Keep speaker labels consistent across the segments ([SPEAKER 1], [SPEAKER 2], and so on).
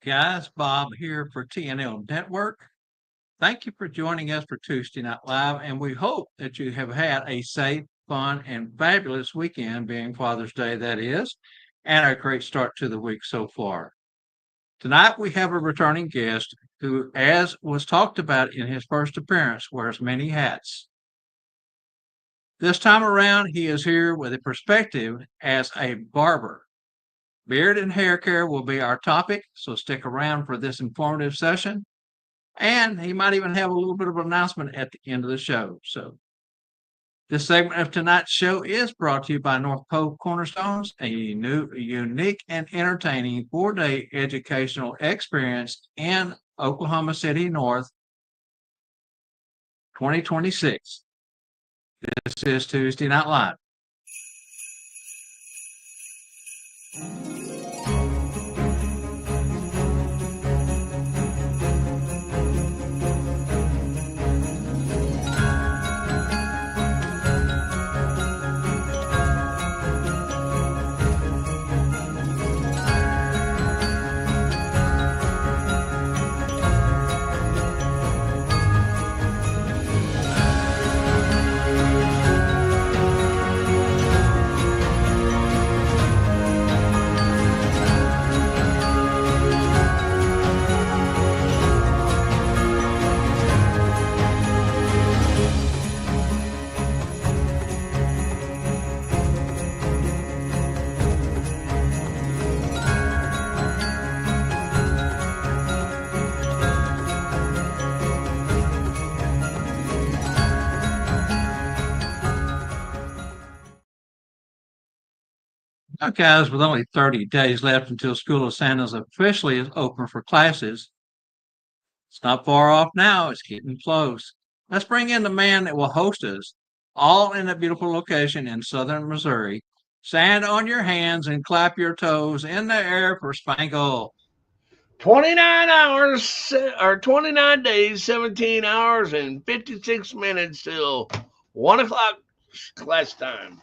[SPEAKER 1] guys. Bob here for TNL Network. Thank you for joining us for Tuesday Night Live, and we hope that you have had a safe, fun, and fabulous weekend, being Father's Day, that is, and a great start to the week so far. Tonight, we have a returning guest who, as was talked about in his first appearance, wears many hats. This time around, he is here with a perspective as a barber. Beard and hair care will be our topic, so stick around for this informative session. And he might even have a little bit of an announcement at the end of the show. So, this segment of tonight's show is brought to you by North Pole Cornerstones, a unique and entertaining 4-day educational experience in Oklahoma City North 2026. This is Tuesday Night Live. Now, guys, with only 30 days left until School of Santa's officially is open for classes, it's not far off now. It's getting close. Let's bring in the man that will host us, all in a beautiful location in southern Missouri. Stand on your hands and clap your toes in the air for Spangle.
[SPEAKER 2] 29 hours, or 29 days, 17 hours, and 56 minutes till 1 o'clock class time.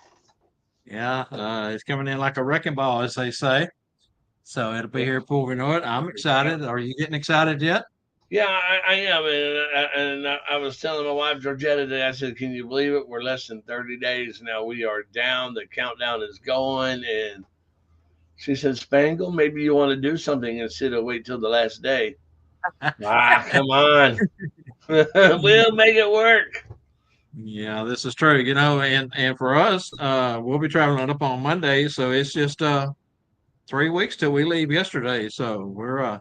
[SPEAKER 1] Yeah, it's coming in like a wrecking ball, as they say. So it'll be here before we know it. I'm excited. Are you getting excited yet?
[SPEAKER 2] Yeah, I am. And I was telling my wife, Georgetta, today, I said, can you believe it? We're less than 30 days now. We are down. The countdown is going. And she said, Spangle, maybe you want to do something instead of wait till the last day. Come on. We'll make it work.
[SPEAKER 1] Yeah, this is true, and for us, we'll be traveling up on Monday, so it's just 3 weeks till we leave yesterday. So we're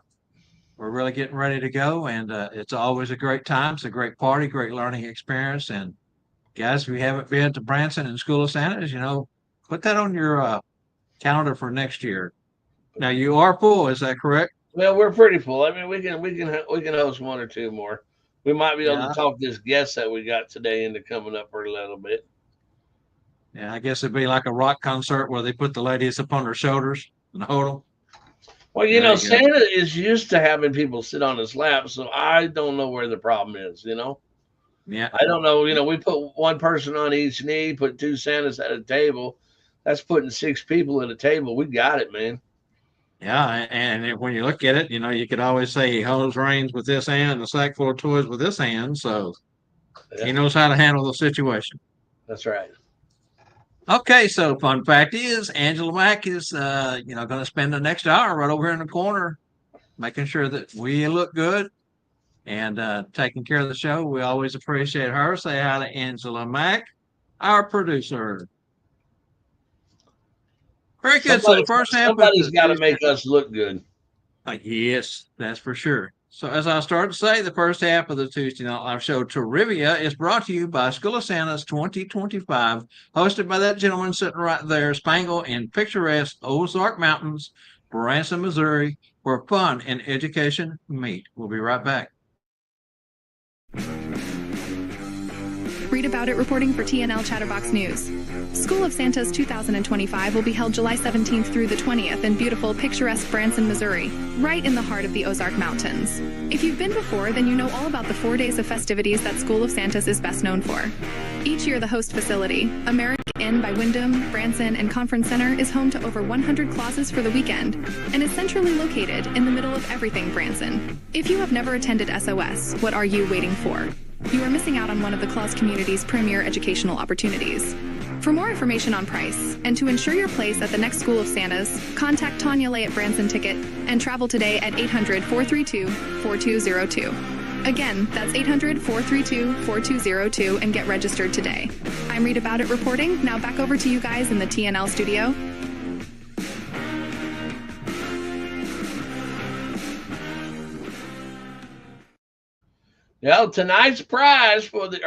[SPEAKER 1] really getting ready to go, and it's always a great time. It's a great party, great learning experience. And guys, if you haven't been to Branson and School of Santa's, put that on your calendar for next year. Now, you are full, is that correct?
[SPEAKER 2] Well, we're pretty full. I mean, we can host one or two more. We might be able to talk this guest that we got today into coming up for a little bit.
[SPEAKER 1] Yeah, I guess it'd be like a rock concert where they put the ladies up on their shoulders and hold them.
[SPEAKER 2] Well, Santa is used to having people sit on his lap, so I don't know where the problem is,
[SPEAKER 1] Yeah.
[SPEAKER 2] I don't know. We put one person on each knee, put 2 Santas at a table. That's putting 6 people at a table. We got it, man.
[SPEAKER 1] Yeah, and when you look at it, you could always say he holds reins with this hand and a sack full of toys with this hand, so he knows how to handle the situation.
[SPEAKER 2] That's right.
[SPEAKER 1] Okay, so fun fact is Angela Mack is, going to spend the next hour right over here in the corner making sure that we look good and taking care of the show. We always appreciate her. Say hi to Angela Mack, our producer. Very good. So the first half,
[SPEAKER 2] somebody's got to make us look good.
[SPEAKER 1] Yes, that's for sure. So as I started to say, the first half of the Tuesday Night Live show Trivia is brought to you by School of Santa's 2025, hosted by that gentleman sitting right there, Spangle, in picturesque Ozark Mountains, Branson, Missouri, where fun and education meet. We'll be right back.
[SPEAKER 3] Read about it reporting for TNL Chatterbox News. School of Santa's 2025 will be held July 17th through the 20th in beautiful, picturesque Branson, Missouri, right in the heart of the Ozark Mountains. If you've been before, then you know all about the 4 days of festivities that School of Santa's is best known for. Each year, the host facility, American Inn by Wyndham, Branson, and Conference Center, is home to over 100 clauses for the weekend and is centrally located in the middle of everything Branson. If you have never attended SOS, what are you waiting for? You are missing out on one of the Clause community's premier educational opportunities. For more information on price and to ensure your place at the next School of Santas, contact Tanya Lay at Branson Ticket and travel today at 800-432-4202. Again, that's 800-432-4202 and get registered today. I'm Read About It reporting. Now back over to you guys in the TNL studio.
[SPEAKER 2] Well, tonight's prize for the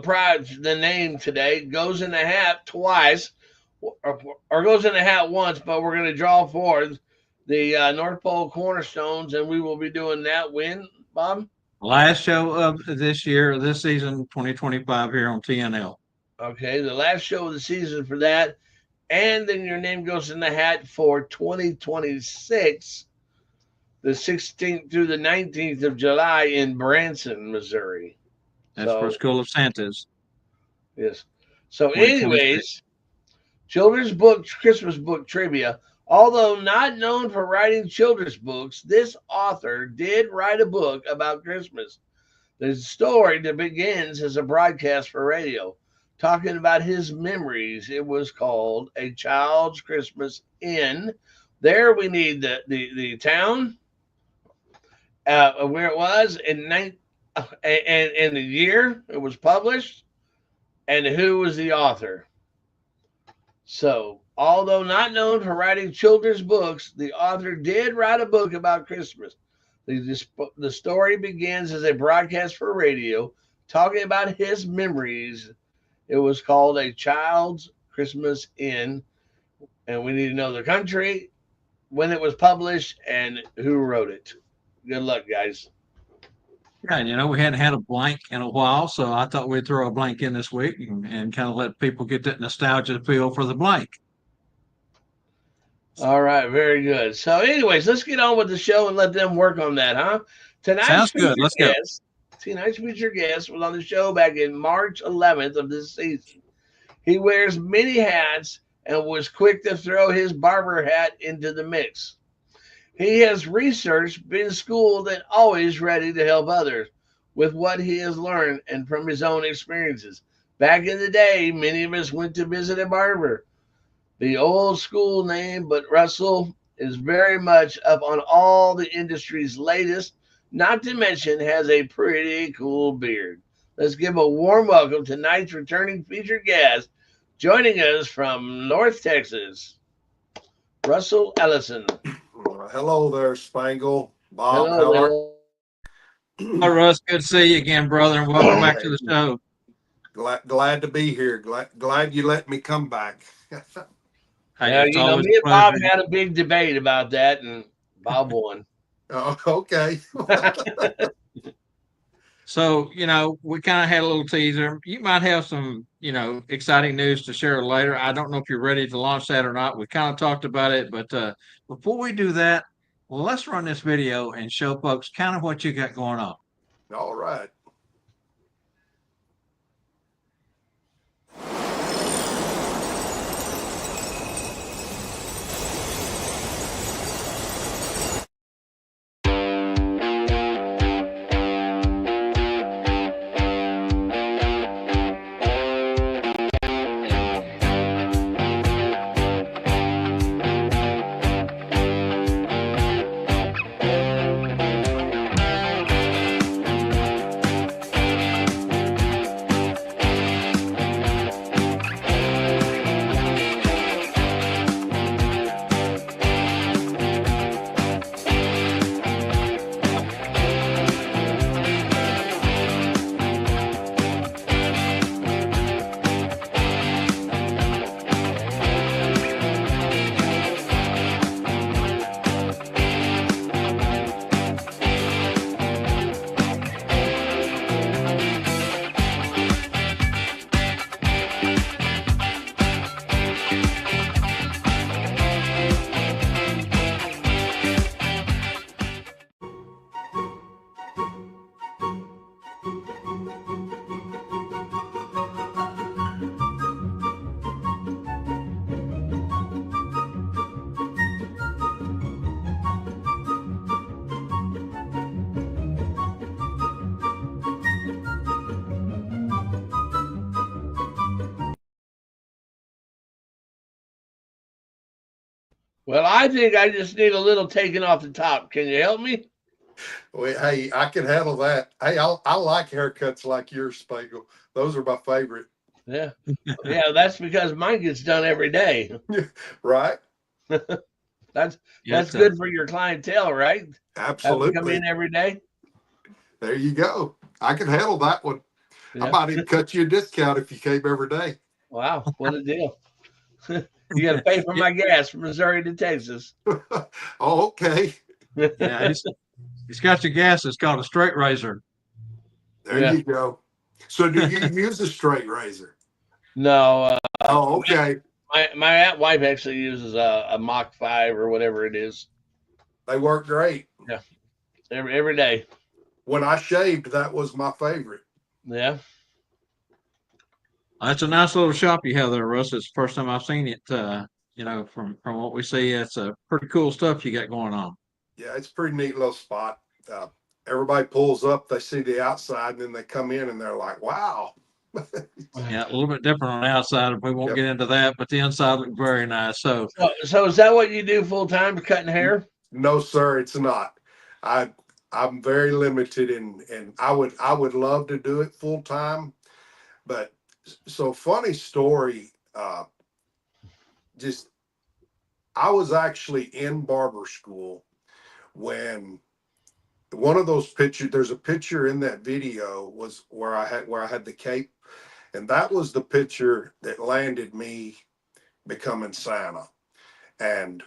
[SPEAKER 2] prize, the name today goes in the hat twice, or goes in the hat once, but we're going to draw forth the North Pole Cornerstones, and we will be doing that when, Bob?
[SPEAKER 1] Last show of this year, this season, 2025 here on TNL.
[SPEAKER 2] Okay, the last show of the season for that, and then your name goes in the hat for 2026, the 16th through the 19th of July in Branson, Missouri.
[SPEAKER 1] That's for School of Santas.
[SPEAKER 2] Yes. So anyways, children's book, Christmas book trivia. Although not known for writing children's books, this author did write a book about Christmas. The story that begins as a broadcast for radio, talking about his memories. It was called A Child's Christmas Inn. There we need the town, where it was, and the year it was published, and who was the author. So, although not known for writing children's books, the author did write a book about Christmas. The story begins as a broadcast for radio, talking about his memories. It was called A Child's Christmas Inn, and we need to know the country, when it was published, and who wrote it. Good luck, guys.
[SPEAKER 1] Yeah, we hadn't had a blank in a while, so I thought we'd throw a blank in this week and kind of let people get that nostalgia feel for the blank.
[SPEAKER 2] All right, very good. So anyways, let's get on with the show and let them work on that, huh?
[SPEAKER 1] Sounds good. Let's go.
[SPEAKER 2] Tonight's featured guest was on the show back in March 11th of this season. He wears many hats and was quick to throw his barber hat into the mix. He has researched, been schooled, and always ready to help others with what he has learned and from his own experiences. Back in the day, many of us went to visit a barber. The old school name, but Russell is very much up on all the industry's latest, not to mention has a pretty cool beard. Let's give a warm welcome to tonight's returning featured guest, joining us from North Texas, Russell Ellison.
[SPEAKER 4] Hello there, Spangle. Bob,
[SPEAKER 2] Hello.
[SPEAKER 1] Hi, Russ. Good to see you again, brother, and welcome back to the show.
[SPEAKER 4] Glad to be here. Glad you let me come back.
[SPEAKER 1] Hey,
[SPEAKER 2] Me and Bob had a big debate about that, and Bob won.
[SPEAKER 4] Oh, okay.
[SPEAKER 1] So, we kind of had a little teaser. You might have some, exciting news to share later. I don't know if you're ready to launch that or not. We kind of talked about it, but before we do that, let's run this video and show folks kind of what you got going on.
[SPEAKER 4] All right.
[SPEAKER 2] Well, I think I just need a little taken off the top. Can you help me?
[SPEAKER 4] Well, hey, I can handle that. Hey, I like haircuts like yours, Spiegel. Those are my favorite.
[SPEAKER 2] Yeah. Yeah, that's because mine gets done every day.
[SPEAKER 4] Right?
[SPEAKER 2] That's
[SPEAKER 1] Yeah,
[SPEAKER 2] that's good for your clientele, right? Have them come in
[SPEAKER 4] Absolutely.
[SPEAKER 2] every day.
[SPEAKER 4] There you go. I can handle that one. I
[SPEAKER 2] Yeah.
[SPEAKER 4] might even cut you a discount if you came every day.
[SPEAKER 2] Wow, what a deal. You got to pay for
[SPEAKER 1] yeah,
[SPEAKER 2] my gas from Missouri to Texas.
[SPEAKER 4] Oh, okay.
[SPEAKER 1] yeah. He's got your gas. It's called a straight razor.
[SPEAKER 4] There
[SPEAKER 2] Yeah.
[SPEAKER 4] you go. So do you use a straight razor?
[SPEAKER 2] No,
[SPEAKER 4] Oh, okay.
[SPEAKER 2] my wife actually uses a Mach 5 or whatever it is.
[SPEAKER 4] They work great.
[SPEAKER 2] Yeah, every day.
[SPEAKER 4] When I shaved, that was my favorite.
[SPEAKER 2] Yeah.
[SPEAKER 1] That's a nice little shop you have there, Russ. It's the first time I've seen it. From what we see, it's a pretty cool stuff you got going on.
[SPEAKER 4] Yeah, it's a pretty neat little spot. Uh, Everybody pulls up, they see the outside, and then they come in and they're like, wow.
[SPEAKER 1] Yeah, a little bit different on the outside. We won't
[SPEAKER 4] Yep.
[SPEAKER 1] get into that, but the inside looked very nice. So,
[SPEAKER 2] So is that what you do full time, cutting hair?
[SPEAKER 4] No, sir, it's not. I I'm very limited and I would love to do it full time, but so funny story. Just I was actually in barber school when one of those pictures. There's a picture in that video was where I had the cape, and that was the picture that landed me becoming Santa. And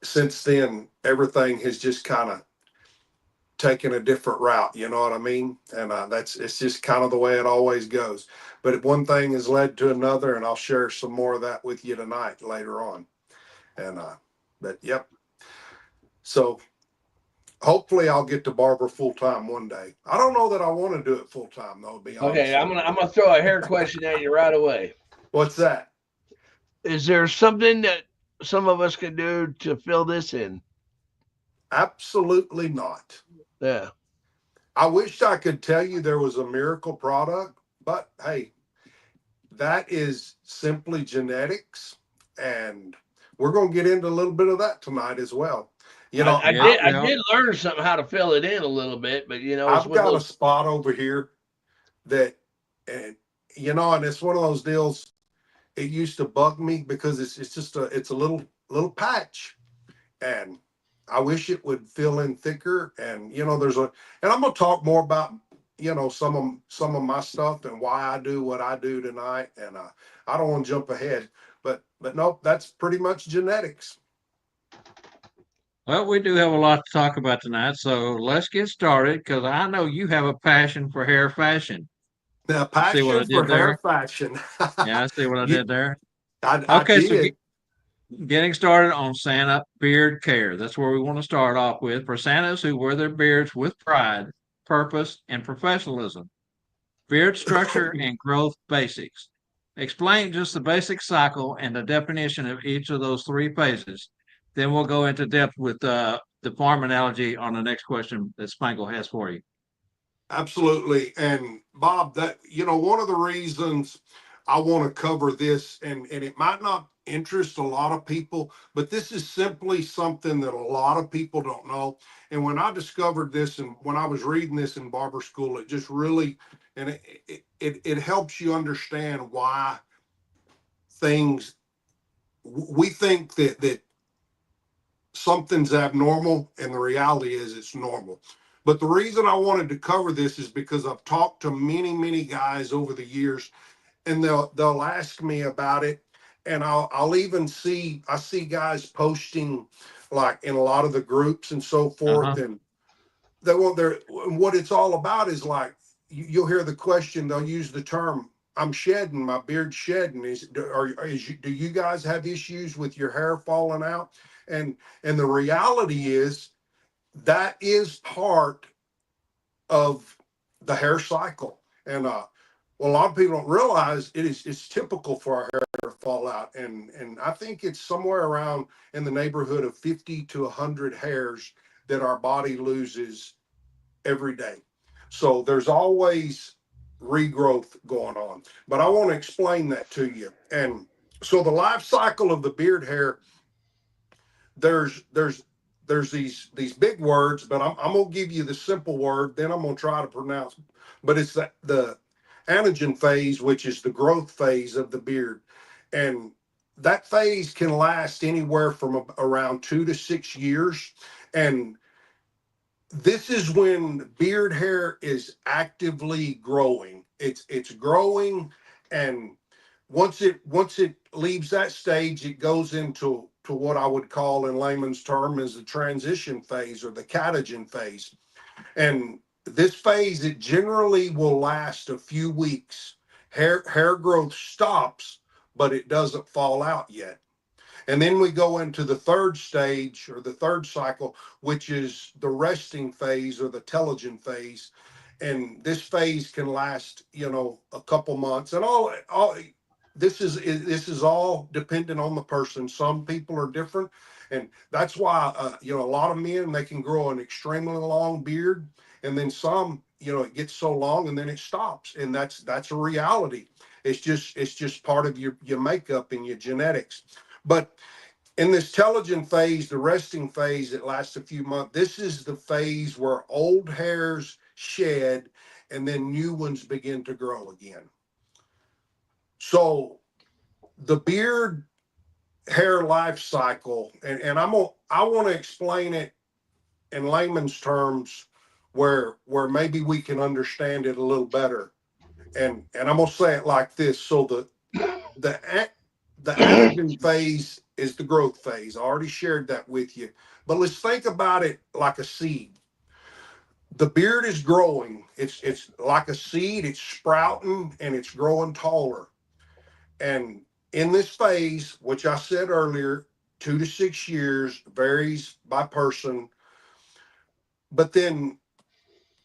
[SPEAKER 4] since then, everything has just kind of taken a different route. You know what I mean? And it's just kind of the way it always goes. But one thing has led to another, and I'll share some more of that with you tonight later on. And but yep. So hopefully I'll get to barber full time one day. I don't know that I want to do it full time though. To be honest.
[SPEAKER 2] Okay, I'm gonna throw a hair question at you right away.
[SPEAKER 4] What's that?
[SPEAKER 2] Is there something that some of us can do to fill this in?
[SPEAKER 4] Absolutely not.
[SPEAKER 2] Yeah.
[SPEAKER 4] I wish I could tell you there was a miracle product, but hey, that is simply genetics. And we're going to get into a little bit of that tonight as well. You know,
[SPEAKER 2] I
[SPEAKER 1] yeah,
[SPEAKER 2] did I
[SPEAKER 1] well,
[SPEAKER 2] did learn something how to fill it in a little bit, but it's
[SPEAKER 4] I've
[SPEAKER 2] one of
[SPEAKER 4] got a
[SPEAKER 2] those.
[SPEAKER 4] spot over here that, and and it's one of those deals. It used to bug me because it's just it's a little patch, and I wish it would fill in thicker. And and I'm gonna talk more about some of my stuff and why I do what I do tonight. And I don't want to jump ahead, but nope, that's pretty much genetics.
[SPEAKER 1] well, we do have a lot to talk about tonight. So let's get started because I know you have a passion for hair fashion.
[SPEAKER 4] The
[SPEAKER 1] See what I
[SPEAKER 4] passion for
[SPEAKER 1] did
[SPEAKER 4] hair
[SPEAKER 1] there?
[SPEAKER 4] fashion.
[SPEAKER 1] Yeah, I see what I
[SPEAKER 4] You,
[SPEAKER 1] did there.
[SPEAKER 4] I
[SPEAKER 1] Okay, so
[SPEAKER 4] did.
[SPEAKER 1] getting started on Santa beard care. That's where we want to start off with for Santas who wear their beards with pride, purpose, and professionalism. Beard structure and growth basics. Explain just the basic cycle and the definition of each of those three phases. Then we'll go into depth with the farm analogy on the next question that Spangle has for you.
[SPEAKER 4] Absolutely. And Bob, that one of the reasons I want to cover this, and it might not interest a lot of people, but this is simply something that a lot of people don't know. And when I discovered this and when I was reading this in barber school, it just really and it helps you understand why things we think that something's abnormal, and the reality is it's normal. But the reason I wanted to cover this is because I've talked to many guys over the years, and they'll ask me about it, and I'll even I see guys posting like in a lot of the groups and so forth,
[SPEAKER 1] Uh-huh.
[SPEAKER 4] and they want what it's all about is like you'll hear the question, they'll use the term, I'm shedding, my beard's shedding. Do you guys have issues with your hair falling out? And the reality is that is part of the hair cycle. And well, a lot of people don't realize it's typical for our hair to fall out. And I think it's somewhere around in the neighborhood of 50 to 100 hairs that our body loses every day. So there's always regrowth going on. But I want to explain that to you. And So the life cycle of the beard hair, there's there's there's these big words, but I'm gonna give you the simple word, then I'm gonna try to pronounce. But it's the anagen phase, which is the growth phase of the beard, and that phase can last anywhere from around 2 to 6 years, and this is when beard hair is actively growing. It's growing, and once it leaves that stage, it goes into what I would call in layman's term is the transition phase or the catagen phase. And this phase, it generally will last a few weeks. Hair growth stops, but it doesn't fall out yet. And then we go into the third stage or the third cycle, which is the resting phase or the telogen phase. And this phase can last, a couple months. And all this is all dependent on the person. Some people are different, and that's why a lot of men, they can grow an extremely long beard, and then some, it gets so long and then it stops, and that's a reality. It's just part of your makeup and your genetics. But in this telogen phase, the resting phase that lasts a few months, this is the phase where old hairs shed and then new ones begin to grow again. So the beard hair life cycle, and I want to explain it in layman's terms where maybe we can understand it a little better. And I'm gonna say it like this. So the the anagen phase is the growth phase. I already shared that with you. But let's think about it like a seed. The beard is growing. It's like a seed. It's sprouting and it's growing taller. And in this phase, which I said earlier, 2 to 6 years, varies by person. But then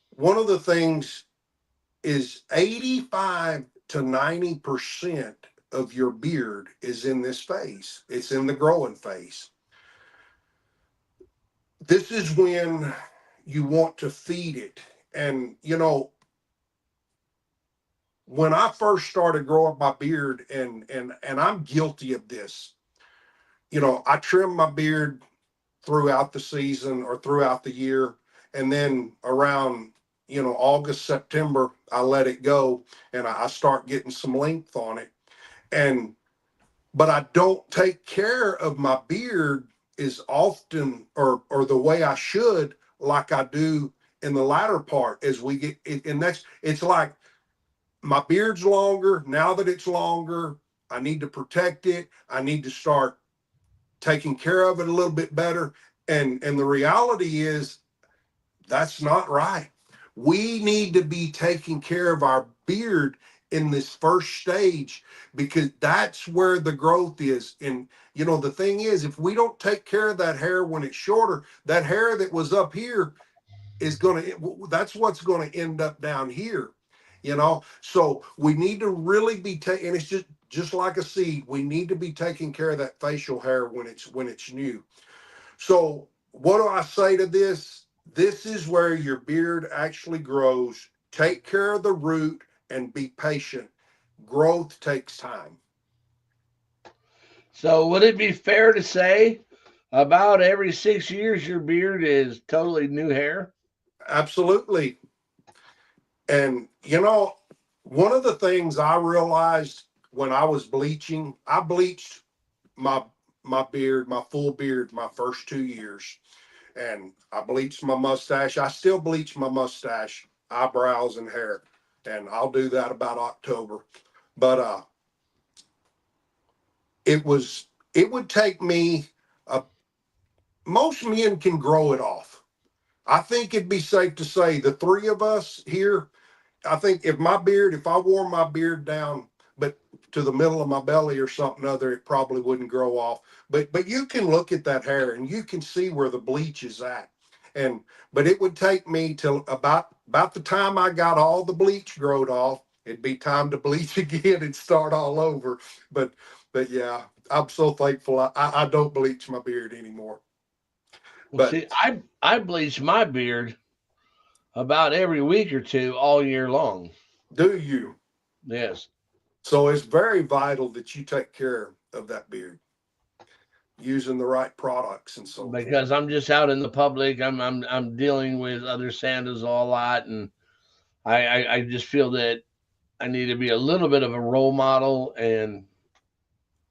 [SPEAKER 4] one of the things is 85 to 90% of your beard is in this phase. It's in the growing phase. This is when you want to feed it. And, when I first started growing my beard, and I'm guilty of this, I trim my beard throughout the season or throughout the year. And then around, August, September, I let it go and I start getting some length on it. But I don't take care of my beard as often or the way I should, like I do in the latter part as we get it. And it's like my beard's longer. Now that it's longer, I need to protect it. I need to start taking care of it a little bit better. And the reality is that's not right. We need to be taking care of our beard in this first stage because that's where the growth is. And the thing is, if we don't take care of that hair when it's shorter, that hair that was up here that's what's going to end up down here. So we need to really be taking, and it's just like a seed, we need to be taking care of that facial hair when it's new. So what do I say to this? This is where your beard actually grows. Take care of the root and be patient. Growth takes time.
[SPEAKER 2] So would it be fair to say about every 6 years your beard is totally new hair?
[SPEAKER 4] Absolutely. And one of the things I realized when I was bleaching, I bleached my beard, my full beard, my first 2 years. And I bleached my mustache. I still bleach my mustache, eyebrows, and hair. And I'll do that about October. But it would take me most men can grow it off. I think it'd be safe to say the three of us here, I think if I wore my beard down, but to the middle of my belly or something other, it probably wouldn't grow off. But you can look at that hair and you can see where the bleach is at. But it would take me till about the time I got all the bleach growed off, it'd be time to bleach again and start all over. But yeah, I'm so thankful I don't bleach my beard anymore.
[SPEAKER 2] Well,
[SPEAKER 4] But
[SPEAKER 2] see, I bleach my beard about every week or two all year long.
[SPEAKER 4] do you?
[SPEAKER 2] Yes.
[SPEAKER 4] So it's very vital that you take care of that beard using the right products and so forth.
[SPEAKER 2] Because I'm just out in the public. I'm dealing with other Santas a lot, and I just feel that I need to be a little bit of a role model, and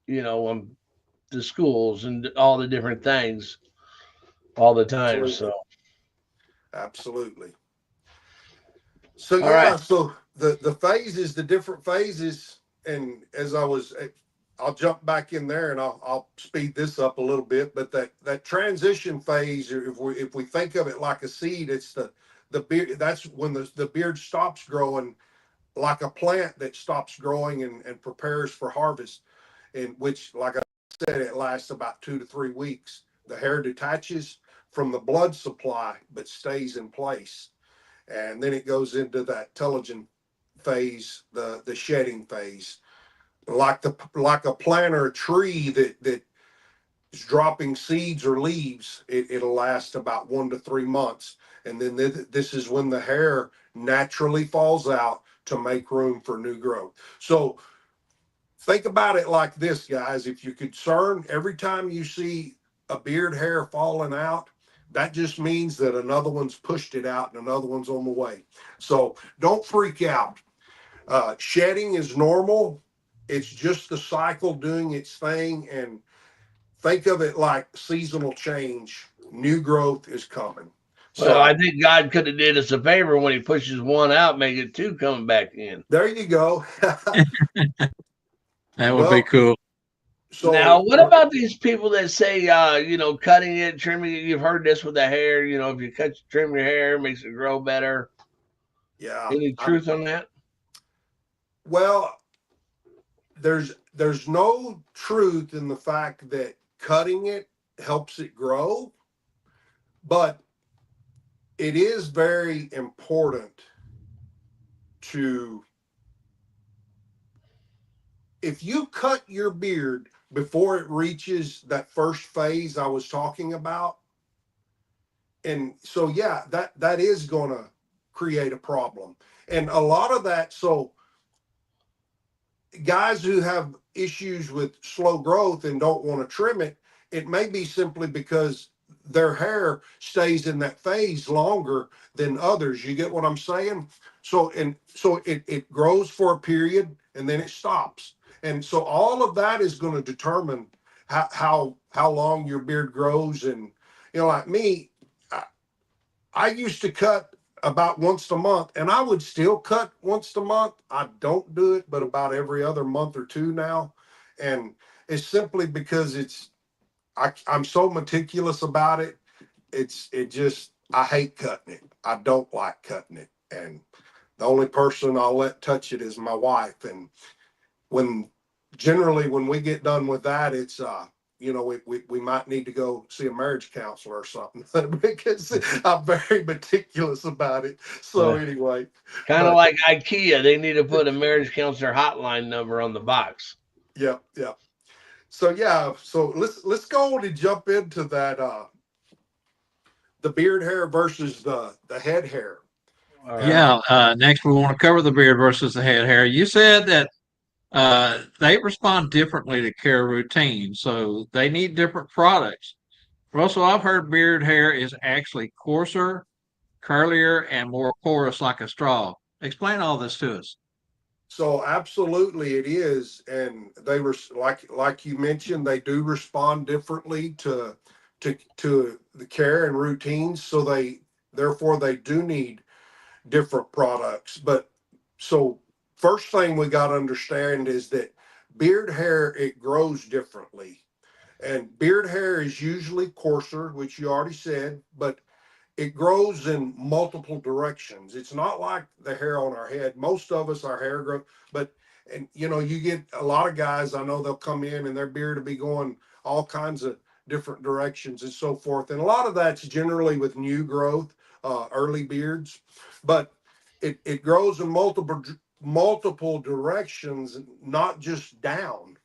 [SPEAKER 2] I'm the schools and all the different things all the time.
[SPEAKER 4] Absolutely.
[SPEAKER 2] So
[SPEAKER 4] Absolutely. So
[SPEAKER 2] all right.
[SPEAKER 4] yeah, so the phases, the different phases, and as I'll jump back in there and I'll speed this up a little bit, but that transition phase, if we think of it like a seed, it's the beard. That's when the beard stops growing, like a plant that stops growing and prepares for harvest, and which, like I said, it lasts about 2 to 3 weeks. The hair detaches from the blood supply but stays in place, and then it goes into that telogen phase, the shedding phase, like a plant or a tree that is dropping seeds or leaves. It'll last about 1 to 3 months, and then this is when the hair naturally falls out to make room for new growth. So think about it like this, guys. If you're concerned every time you see a beard hair falling out, that just means that another one's pushed it out and another one's on the way. So don't freak out. Shedding is normal. It's just the cycle doing its thing. And think of it like seasonal change. New growth is coming.
[SPEAKER 2] Well, I
[SPEAKER 4] So
[SPEAKER 2] think God could have did us a favor when He pushes one out, make it two coming back in.
[SPEAKER 4] there you go.
[SPEAKER 1] That would be
[SPEAKER 4] Well,
[SPEAKER 1] cool.
[SPEAKER 2] Now,
[SPEAKER 4] so
[SPEAKER 2] what about these people that say, cutting it, trimming it? You've heard this with the hair. If you trim your hair, it makes it grow better.
[SPEAKER 4] yeah,
[SPEAKER 2] Any truth on that?
[SPEAKER 4] well, there's no truth in the fact that cutting it helps it grow, but it is very important to, if you cut your beard before it reaches that first phase I was talking about, and so yeah, that is going to create a problem. And a lot of that, so guys who have issues with slow growth and don't want to trim it, it may be simply because their hair stays in that phase longer than others. You get what I'm saying? So it grows for a period and then it stops. And so all of that is going to determine how long your beard grows. And like me, I used to cut about once a month, and I would still cut once a month. I don't do it, but about every other month or two now. And it's simply because I'm so meticulous about it. I hate cutting it. I don't like cutting it. And the only person I'll let touch it is my wife. And generally when we get done with that, it's we might need to go see a marriage counselor or something because I'm very meticulous about it. So anyway,
[SPEAKER 2] Kind of
[SPEAKER 4] but
[SPEAKER 2] like IKEA, they need to put a marriage counselor hotline number on the box.
[SPEAKER 4] yeah. So yeah, so let's go on and jump into that the beard hair versus the head hair.
[SPEAKER 2] All
[SPEAKER 4] And
[SPEAKER 2] right.
[SPEAKER 1] Yeah. Next, we want to cover the beard versus the head hair. You said that they respond differently to care routine, so they need different products. Also, I've heard beard hair is actually coarser, curlier, and more porous like a straw. Explain all this to us.
[SPEAKER 4] so absolutely it is, and they were like you mentioned, they do respond differently to the care and routines. So therefore they do need different products. But so first thing we got to understand is that beard hair, it grows differently, and beard hair is usually coarser, which you already said, but it grows in multiple directions. It's not like the hair on our head. Most of us, our hair grows, but and you get a lot of guys, I know they'll come in and their beard will be going all kinds of different directions and so forth. And a lot of that's generally with new growth, early beards, but it grows in multiple directions, not just down.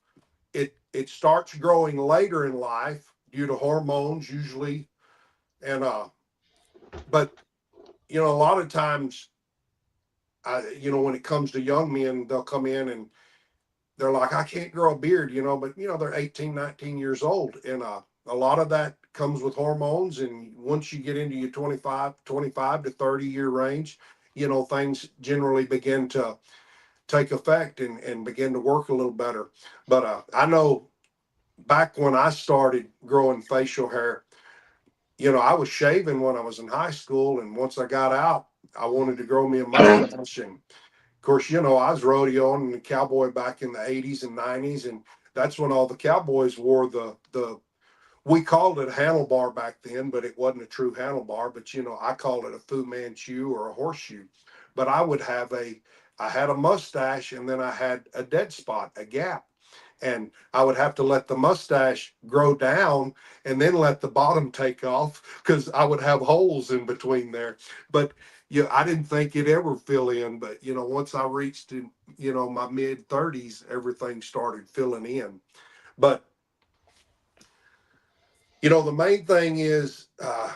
[SPEAKER 4] It starts growing later in life due to hormones usually, and but a lot of times, when it comes to young men, they'll come in and they're like, I can't grow a beard, but they're 18, 19 years old. And a lot of that comes with hormones. And once you get into your 25 to 30-year range, things generally begin to take effect and begin to work a little better. But I know back when I started growing facial hair, I was shaving when I was in high school. And once I got out, I wanted to grow me a mustache. And of course, I was rodeoing and a cowboy back in the 80s and 90s. And that's when all the cowboys wore we called it a handlebar back then, but it wasn't a true handlebar. But, I called it a Fu Manchu or a horseshoe. But I had a mustache, and then I had a dead spot, a gap. And I would have to let the mustache grow down and then let the bottom take off because I would have holes in between there. But I didn't think it'd ever fill in. But once I reached my mid 30s, everything started filling in. But the main thing is the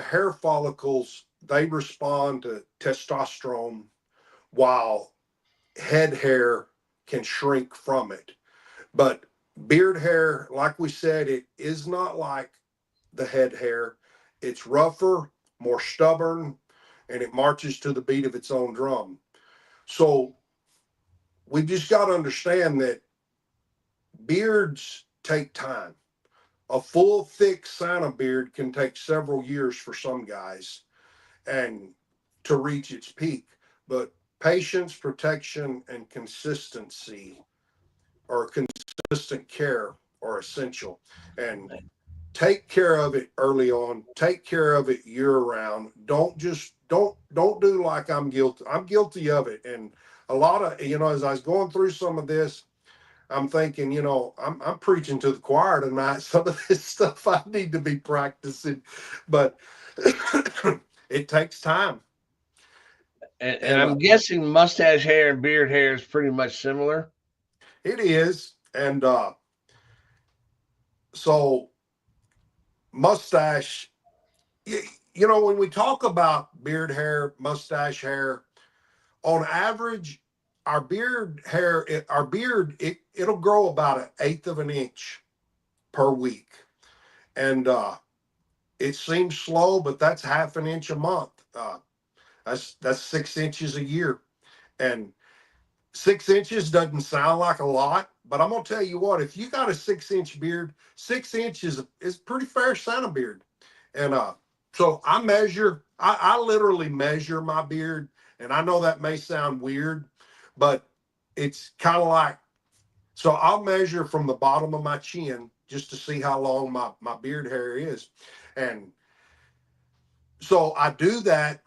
[SPEAKER 4] hair follicles, they respond to testosterone while head hair can shrink from it. But beard hair, like we said, it is not like the head hair. It's rougher, more stubborn, and it marches to the beat of its own drum. So we just got to understand that beards take time. A full, thick Santa beard can take several years for some guys and to reach its peak. But patience, protection, and consistency or consistent care are essential. And take care of it early on. Take care of it year round. Don't do like I'm guilty. I'm guilty of it. And a lot of, as I was going through some of this, I'm thinking, I'm preaching to the choir tonight. Some of this stuff I need to be practicing, but it takes time.
[SPEAKER 2] And I'm guessing mustache hair and beard hair is pretty much similar.
[SPEAKER 4] It is. And so mustache, when we talk about beard hair, mustache hair, on average, our beard hair, it'll grow about 1/8 of an inch per week. And it seems slow, but that's 1/2 an inch a month. That's 6 inches a year. And 6 inches doesn't sound like a lot, but I'm gonna tell you what, if you got a 6-inch beard, 6 inches is pretty fair Santa beard. And so I literally measure my beard, and I know that may sound weird, but it's kind of like, so I'll measure from the bottom of my chin just to see how long my beard hair is. And so I do that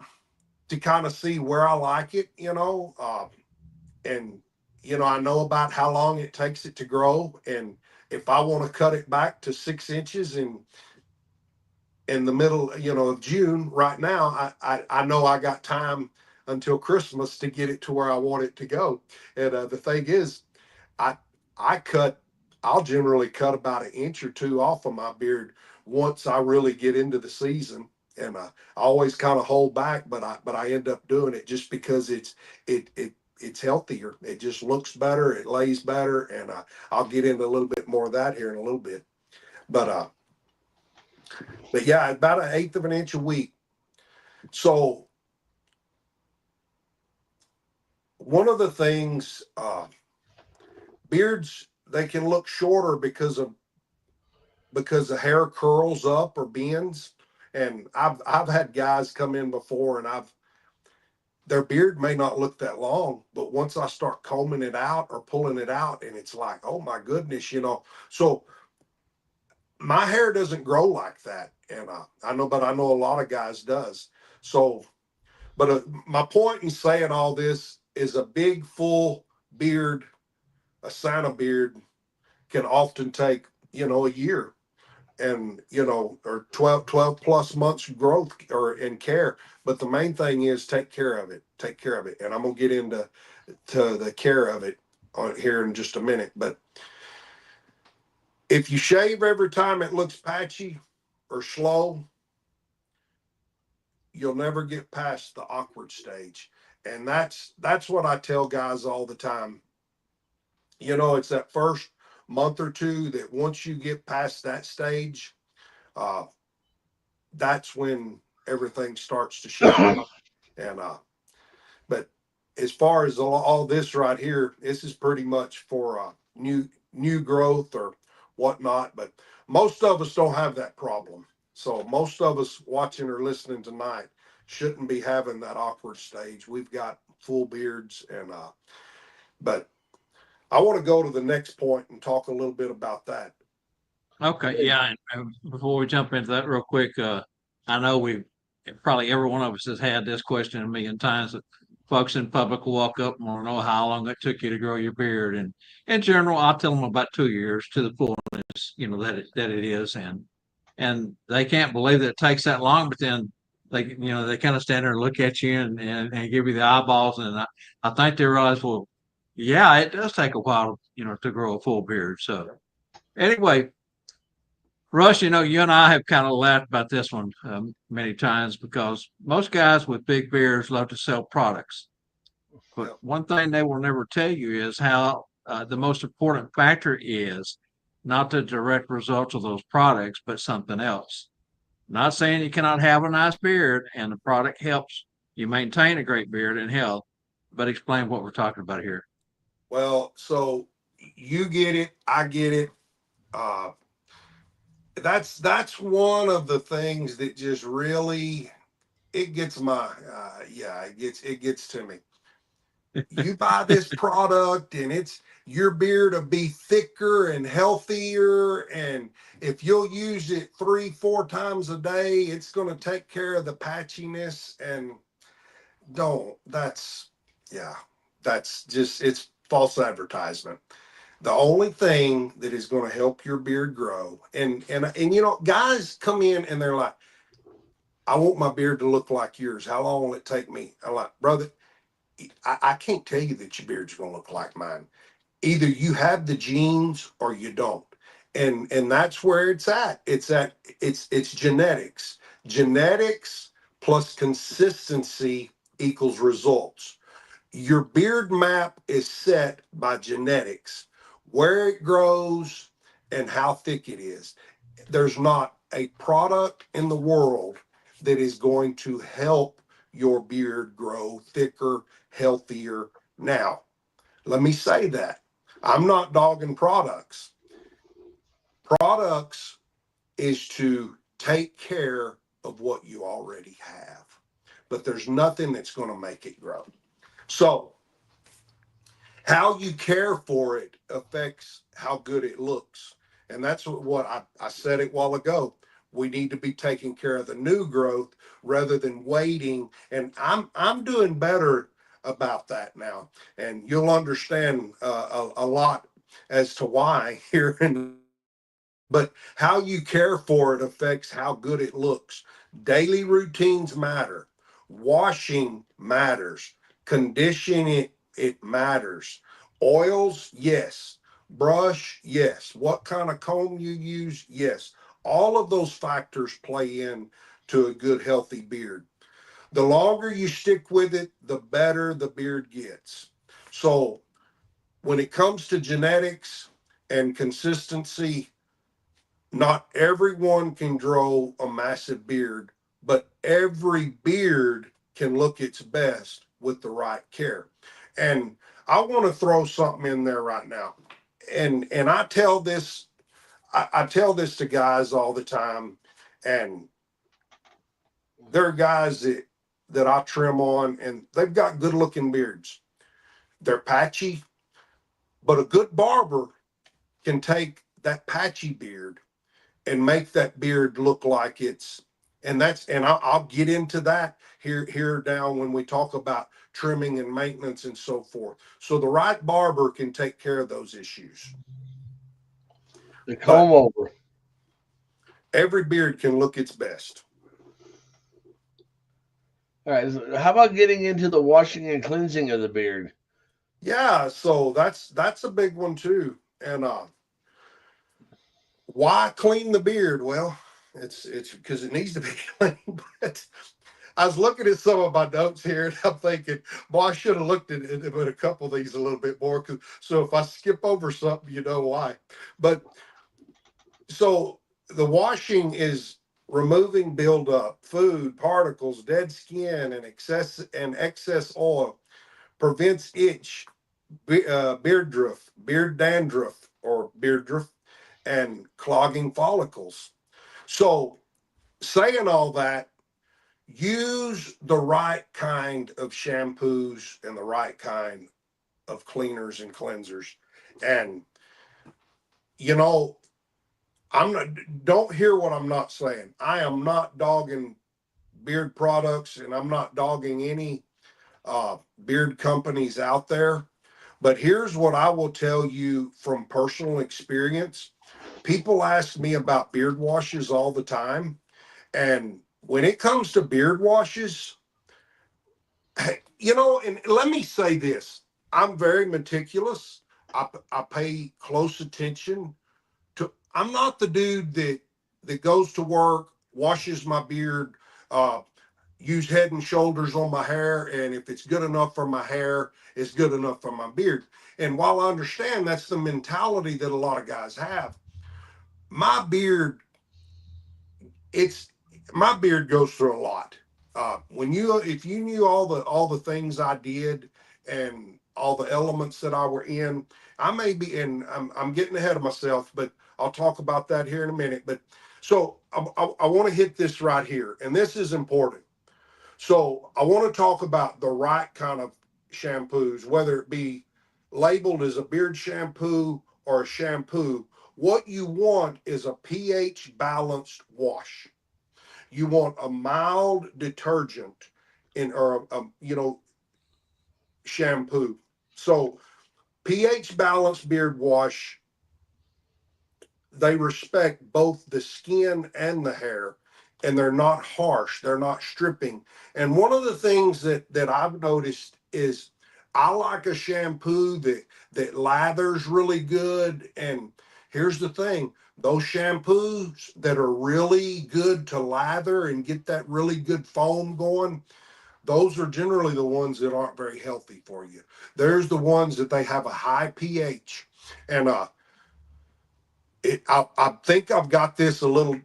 [SPEAKER 4] to kind of see where I like it, and I know about how long it takes it to grow. And if I want to cut it back to 6 inches in the middle, of June, right now, I know I got time until Christmas to get it to where I want it to go. And the thing is, I I cut, I'll generally cut about 1 inch or 2 off of my beard once I really get into the season. And I always kind of hold back, but I end up doing it just because it's healthier. It just looks better. It lays better, and I'll get into a little bit more of that here in a little bit. But but yeah, about 1/8 of an inch a week. So one of the things, beards, they can look shorter because the hair curls up or bends. And I've had guys come in before, and their beard may not look that long, but once I start combing it out or pulling it out, and it's like, oh my goodness, So my hair doesn't grow like that, and I know a lot of guys does. So, but my point in saying all this is a big full beard, a Santa beard, can often take a year, and or 12 plus months growth or in care. But the main thing is take care of it, and I'm gonna get into the care of it on here in just a minute. But if you shave every time it looks patchy or slow, you'll never get past the awkward stage. And that's what I tell guys all the time. You know, it's that first month or two that once you get past that stage, uh, that's when everything starts to shake out. And but as far as all this right here, this is pretty much for new growth or whatnot. But most of us don't have that problem. So most of us watching or listening tonight shouldn't be having that awkward stage. We've got full beards, and but I want to go to the next point and talk a little bit about that.
[SPEAKER 1] Okay, yeah, and before we jump into that real quick, I know probably every one of us has had this question a million times that folks in public will walk up and want to know how long it took you to grow your beard. And in general, I'll tell them about 2 years to the fullness, that it is. And they can't believe that it takes that long, but then they kind of stand there and look at you and give you the eyeballs. And I think they realize, well, yeah, it does take a while, to grow a full beard. So anyway, Russ, you and I have kind of laughed about this one many times because most guys with big beards love to sell products. But one thing they will never tell you is how the most important factor is not the direct results of those products, but something else. Not saying you cannot have a nice beard and the product helps you maintain a great beard and health, but explain what we're talking about here.
[SPEAKER 4] Well, so you get it, I get it. That's one of the things that just really it gets my it gets to me. You buy this product and it's your beard to be thicker and healthier, and if you'll use it 3-4 times a day, it's going to take care of the patchiness. And don't that's yeah that's just it's false advertisement. The only thing that is going to help your beard grow, and guys come in and they're like, I want my beard to look like yours. How long will it take me? I'm like, brother, I can't tell you that your beard's going to look like mine. Either you have the genes or you don't. And that's where it's genetics. Genetics plus consistency equals results. Your beard map is set by genetics, where it grows and how thick it is. There's not a product in the world that is going to help your beard grow thicker, healthier. Now, let me say that I'm not dogging products. Products is to take care of what you already have, but there's nothing that's going to make it grow. So, how you care for it affects how good it looks. And that's what I said it a while ago. We need to be taking care of the new growth rather than waiting. And I'm doing better about that now. And you'll understand a lot as to why here in. But how you care for it affects how good it looks. Daily routines matter. Washing matters. Conditioning it matters. Oils, yes. Brush, yes. What kind of comb you use, yes. All of those factors play in to a good, healthy beard. The longer you stick with it, the better the beard gets. So when it comes to genetics and consistency, not everyone can grow a massive beard, but every beard can look its best with the right care. And I want to throw something in there right now. And I tell this to guys all the time, and there are guys that I trim on and they've got good looking beards. They're patchy, but a good barber can take that patchy beard and make that beard look like I'll get into that here down when we talk about trimming and maintenance and so forth. So the right barber can take care of those issues.
[SPEAKER 2] The comb over.
[SPEAKER 4] Every beard can look its best.
[SPEAKER 2] All right. So how about getting into the washing and cleansing of the beard?
[SPEAKER 4] Yeah, so that's a big one too. And why clean the beard? Well, it's because it needs to be clean. But I was looking at some of my notes here, and I'm thinking, boy, I should have looked at a couple of these a little bit more. So if I skip over something, you know why. But so the washing is removing buildup, food, particles, dead skin, and excess oil, prevents itch, beard dandruff or beardruff, and clogging follicles. So saying all that, use the right kind of shampoos and the right kind of cleaners and cleansers. And you know, I'm not, don't hear what I'm not saying. I am not dogging beard products, and I'm not dogging any beard companies out there. But here's what I will tell you from personal experience. People ask me about beard washes all the time. And when it comes to beard washes, and let me say this, I'm very meticulous. I pay close attention to, I'm not the dude that goes to work, washes my beard, uh, use Head and Shoulders on my hair, and if it's good enough for my hair, it's good enough for my beard. And while I understand that's the mentality that a lot of guys have, my beard, it's my beard goes through a lot. If you knew all the things I did and all the elements that I were in, I may be, and I'm getting ahead of myself, but I'll talk about that here in a minute. But so I want to hit this right here, and this is important. So I want to talk about the right kind of shampoos, whether it be labeled as a beard shampoo or a shampoo. What you want is a pH balanced wash. You want a mild detergent or shampoo. So pH balanced beard wash, they respect both the skin and the hair, and they're not harsh, they're not stripping. And one of the things that I've noticed is I like a shampoo that lathers really good. And here's the thing, those shampoos that are really good to lather and get that really good foam going, those are generally the ones that aren't very healthy for you. There's the ones that they have a high pH. And I think I've got this a little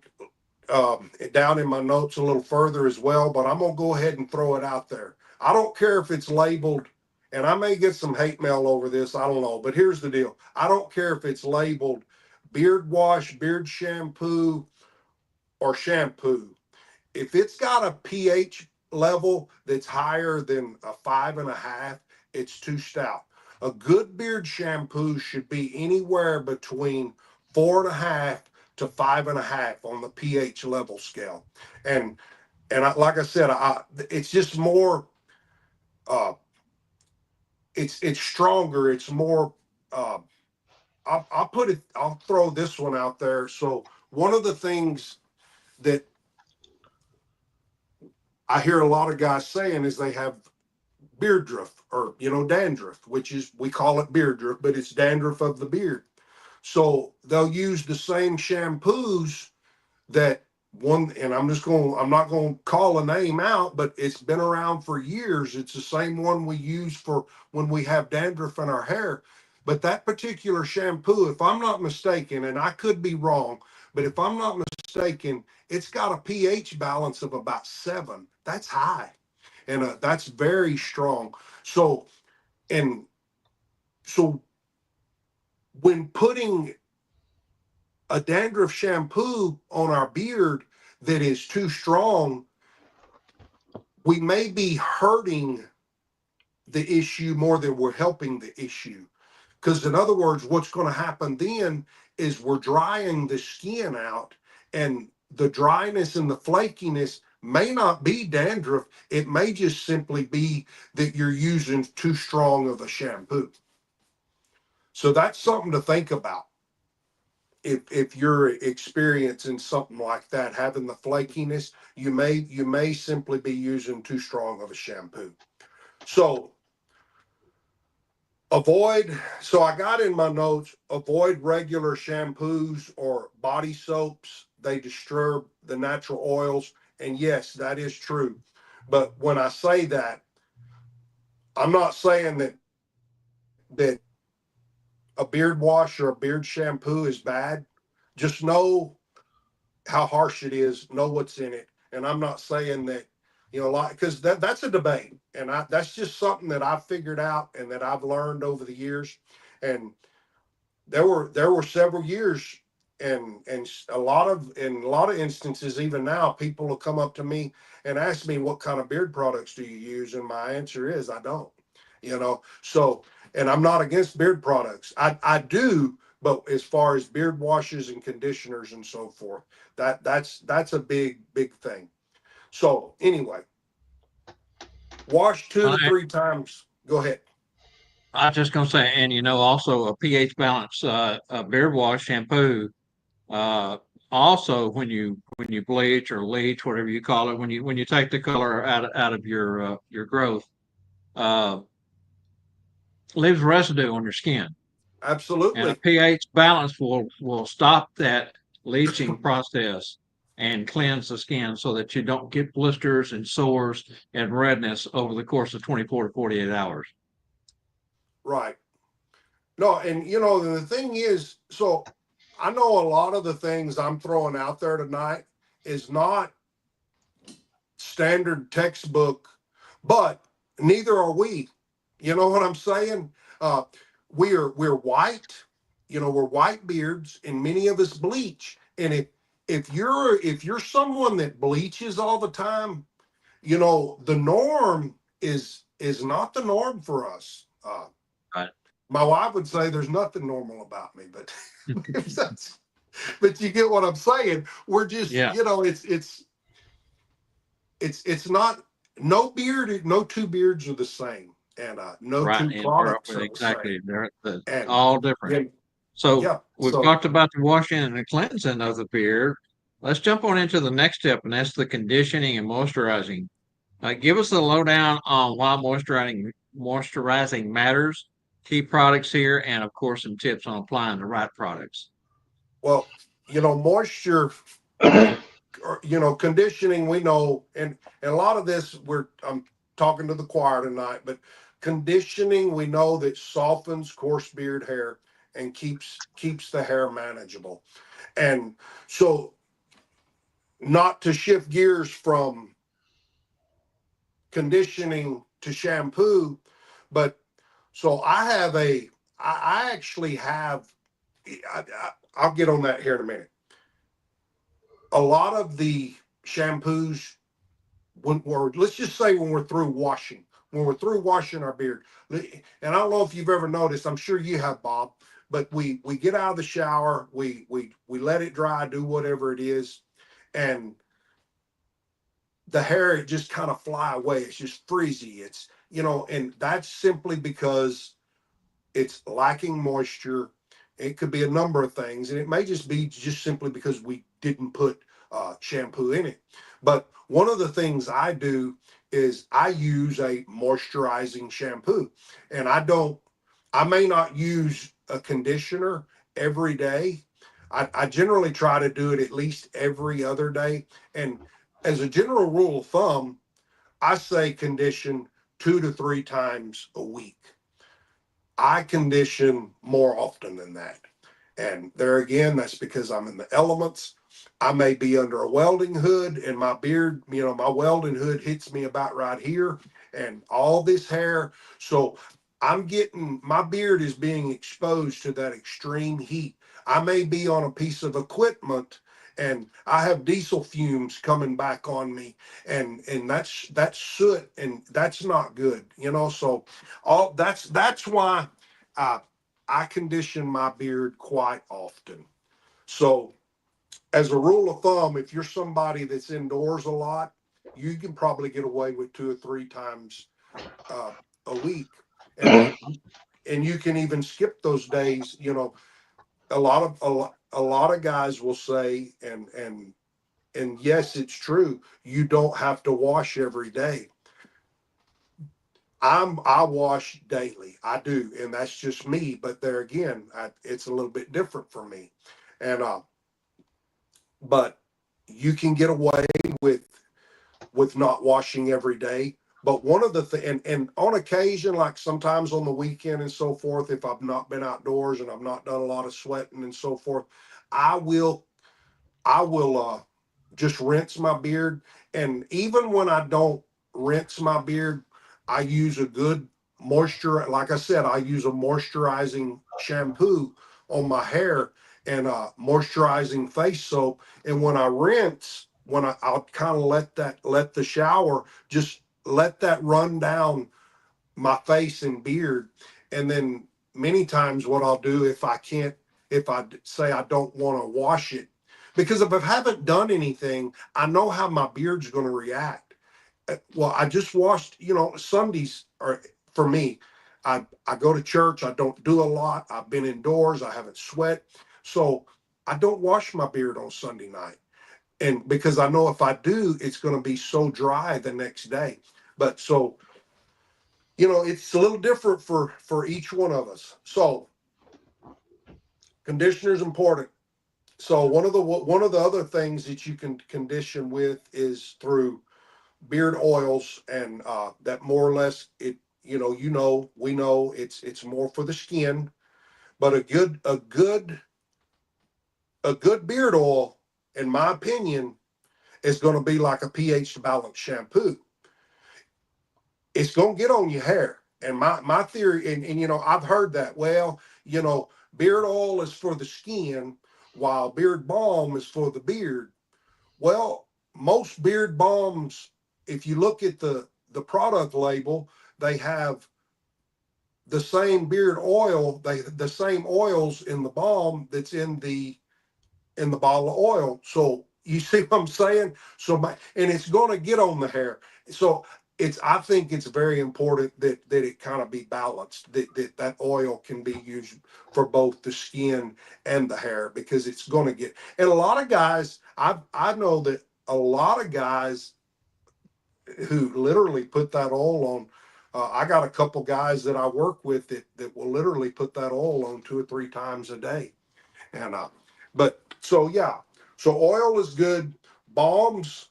[SPEAKER 4] down in my notes a little further as well, but I'm gonna go ahead and throw it out there. I don't care if it's labeled, and I may get some hate mail over this, I don't know, but here's the deal. I don't care if it's labeled beard wash, beard shampoo, or shampoo. If it's got a pH level that's higher than a 5.5, it's too stout. A good beard shampoo should be anywhere between 4.5 to 5.5 on the pH level scale. And like I said, it's just more. Uh, it's stronger. It's more. Uh, I'll put it. I'll throw this one out there. So one of the things that I hear a lot of guys saying is they have beardruff or dandruff, which is, we call it beardruff, but it's dandruff of the beard. So they'll use the same shampoos that one, and I'm not going to call a name out, but it's been around for years. It's the same one we use for when we have dandruff in our hair. But that particular shampoo, if I'm not mistaken, and I could be wrong, but if I'm not mistaken, it's got a pH balance of about 7. That's high. And that's very strong. So, and so when putting a dandruff shampoo on our beard that is too strong, we may be hurting the issue more than we're helping the issue. Because in other words, what's going to happen then is we're drying the skin out, and the dryness and the flakiness may not be dandruff. It may just simply be that you're using too strong of a shampoo. So that's something to think about. If you're experiencing something like that, having the flakiness, you may simply be using too strong of a shampoo. So I got in my notes, avoid regular shampoos or body soaps. They disturb the natural oils. And yes, that is true. But when I say that, I'm not saying that a beard wash or a beard shampoo is bad. Just know how harsh it is, know what's in it. And I'm not saying that, like, because that's a debate. And that's just something that I've figured out and that I've learned over the years. And there were several years, and in a lot of instances, even now, people will come up to me and ask me, what kind of beard products do you use? And my answer is, I don't, so, and I'm not against beard products. I do, but as far as beard washes and conditioners and so forth, that's a big thing. So anyway, wash 2 to 3 times. Go ahead.
[SPEAKER 1] I was just gonna say, and also a pH balance, beard wash shampoo. Uh, Also, when you bleach or leach, whatever you call it, when you take the color out of your growth, uh, leaves residue on your skin, and a
[SPEAKER 4] Absolutely.
[SPEAKER 1] pH balance will stop that leaching process and cleanse the skin so that you don't get blisters and sores and redness over the course of 24 to 48 hours.
[SPEAKER 4] Right. No, and the thing is, so I know a lot of the things I'm throwing out there tonight is not standard textbook, but neither are we. You know what I'm saying? Uh, we're white, we're white beards, and many of us bleach. And if you're someone that bleaches all the time, the norm is not the norm for us.
[SPEAKER 1] Right.
[SPEAKER 4] My wife would say there's nothing normal about me, but but you get what I'm saying. We're just,
[SPEAKER 1] Yeah.
[SPEAKER 4] It's not, no two beards are the same, and no
[SPEAKER 1] Right,
[SPEAKER 4] two
[SPEAKER 1] and they're
[SPEAKER 4] products are the same.
[SPEAKER 1] exactly, they're
[SPEAKER 4] And
[SPEAKER 1] all different.
[SPEAKER 4] yeah,
[SPEAKER 1] So
[SPEAKER 4] yeah.
[SPEAKER 1] we've
[SPEAKER 4] So
[SPEAKER 1] talked about the washing and the cleansing of the beard. Let's jump on into the next step, and that's the conditioning and moisturizing. Give us the lowdown on why moisturizing matters, key products here, and of course some tips on applying the right products.
[SPEAKER 4] well, moisture, or conditioning, we know, and a lot of this, I'm talking to the choir tonight, but conditioning, we know that softens coarse beard hair and keeps the hair manageable. And so, not to shift gears from conditioning to shampoo, but so I actually have, I'll get on that here in a minute. A lot of the shampoos, let's just say when we're through washing our beard, and I don't know if you've ever noticed, I'm sure you have, Bob, but we get out of the shower, we let it dry, do whatever it is, and the hair, it just kind of fly away. It's just frizzy. It's, and that's simply because it's lacking moisture. It could be a number of things, and it may just be just simply because we didn't put shampoo in it. But one of the things I do is I use a moisturizing shampoo, and I may not use a conditioner every day. I generally try to do it at least every other day. And as a general rule of thumb, I say condition 2 to 3 times a week. I condition more often than that. And there again, that's because I'm in the elements. I may be under a welding hood, and my beard, my welding hood hits me about right here, and all this hair. So my beard is being exposed to that extreme heat. I may be on a piece of equipment and I have diesel fumes coming back on me, and that's soot, and that's not good, so that's why uh, I condition my beard quite often. So, as a rule of thumb, if you're somebody that's indoors a lot, you can probably get away with 2 or 3 times a week, and you can even skip those days. A lot of guys will say, and yes, it's true. You don't have to wash every day. I wash daily. I do, and that's just me. But there again, it's a little bit different for me, and but you can get away with with not washing every day. But one of the and on occasion, like sometimes on the weekend and so forth, if I've not been outdoors and I've not done a lot of sweating and so forth, I will just rinse my beard. And even when I don't rinse my beard, I use a good moisture. Like I said, I use a moisturizing shampoo on my hair and moisturizing face soap. And when I rinse, I'll kind of let the shower just let that run down my face and beard. And then many times what I'll do if I say I don't want to wash it, because if I haven't done anything, I know how my beard's going to react. Well, I just washed, Sundays are for me. I go to church. I don't do a lot. I've been indoors. I haven't sweat. So I don't wash my beard on Sunday night. And because I know if I do, it's going to be so dry the next day. But so it's a little different for each one of us. So conditioner is important. So one of the other things that you can condition with is through beard oils, and that more or less we know it's more for the skin, but a good beard oil, in my opinion, is going to be like a pH balanced shampoo. It's going to get on your hair. And my theory, and I've heard that, well, beard oil is for the skin while beard balm is for the beard. Well, most beard balms, if you look at the product label, they have the same beard oil, the same oils in the balm that's in the bottle of oil. So you see what I'm saying? And it's going to get on the hair. So I think it's very important that it kind of be balanced, that oil can be used for both the skin and the hair, because it's going to get, and a lot of guys, I know that a lot of guys who literally put that oil on. I got a couple guys that I work with that will literally put that oil on 2 or 3 times a day. And but so yeah, so oil is good. Balms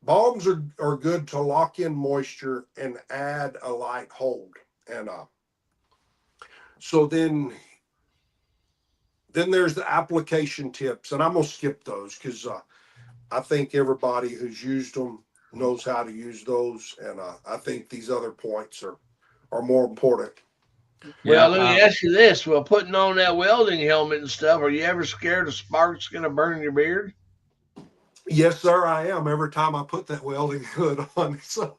[SPEAKER 4] are good to lock in moisture and add a light hold. And so then there's the application tips, and I'm gonna skip those because I think everybody who's used them knows how to use those, and I think these other points are more important.
[SPEAKER 2] Well,
[SPEAKER 1] Yeah,
[SPEAKER 2] let me ask you this: Well, putting on that welding helmet and stuff, are you ever scared a spark's going to burn your beard?
[SPEAKER 4] Yes, sir, I am. Every time I put that welding hood on, so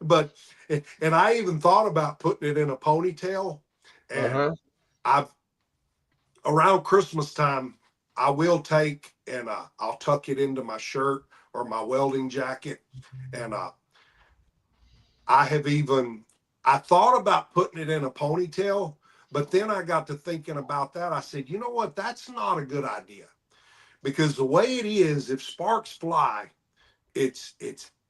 [SPEAKER 4] but and I even thought about putting it in a ponytail,
[SPEAKER 2] Uh
[SPEAKER 4] and
[SPEAKER 2] huh.
[SPEAKER 4] I've around Christmas time I will take and I'll tuck it into my shirt or my welding jacket, and I thought about putting it in a ponytail, but then I got to thinking about that. I said, you know what? That's not a good idea, because the way it is, if sparks fly, it's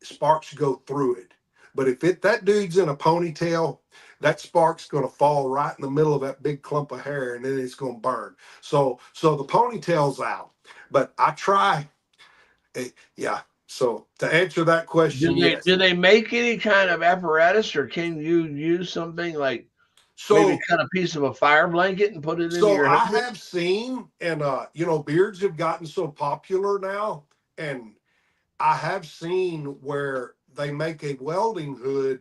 [SPEAKER 4] sparks go through it. But if that dude's in a ponytail, that spark's going to fall right in the middle of that big clump of hair, and then it's going to burn. So the ponytail's out. But I try, yeah. So to answer that question,
[SPEAKER 2] Do
[SPEAKER 4] yes.
[SPEAKER 2] they make any kind of apparatus, or can you use something like maybe
[SPEAKER 4] So
[SPEAKER 2] cut a piece of a fire blanket and put it into
[SPEAKER 4] so
[SPEAKER 2] your
[SPEAKER 4] I
[SPEAKER 2] helmet?
[SPEAKER 4] have seen, and beards have gotten so popular now, and I have seen where they make a welding hood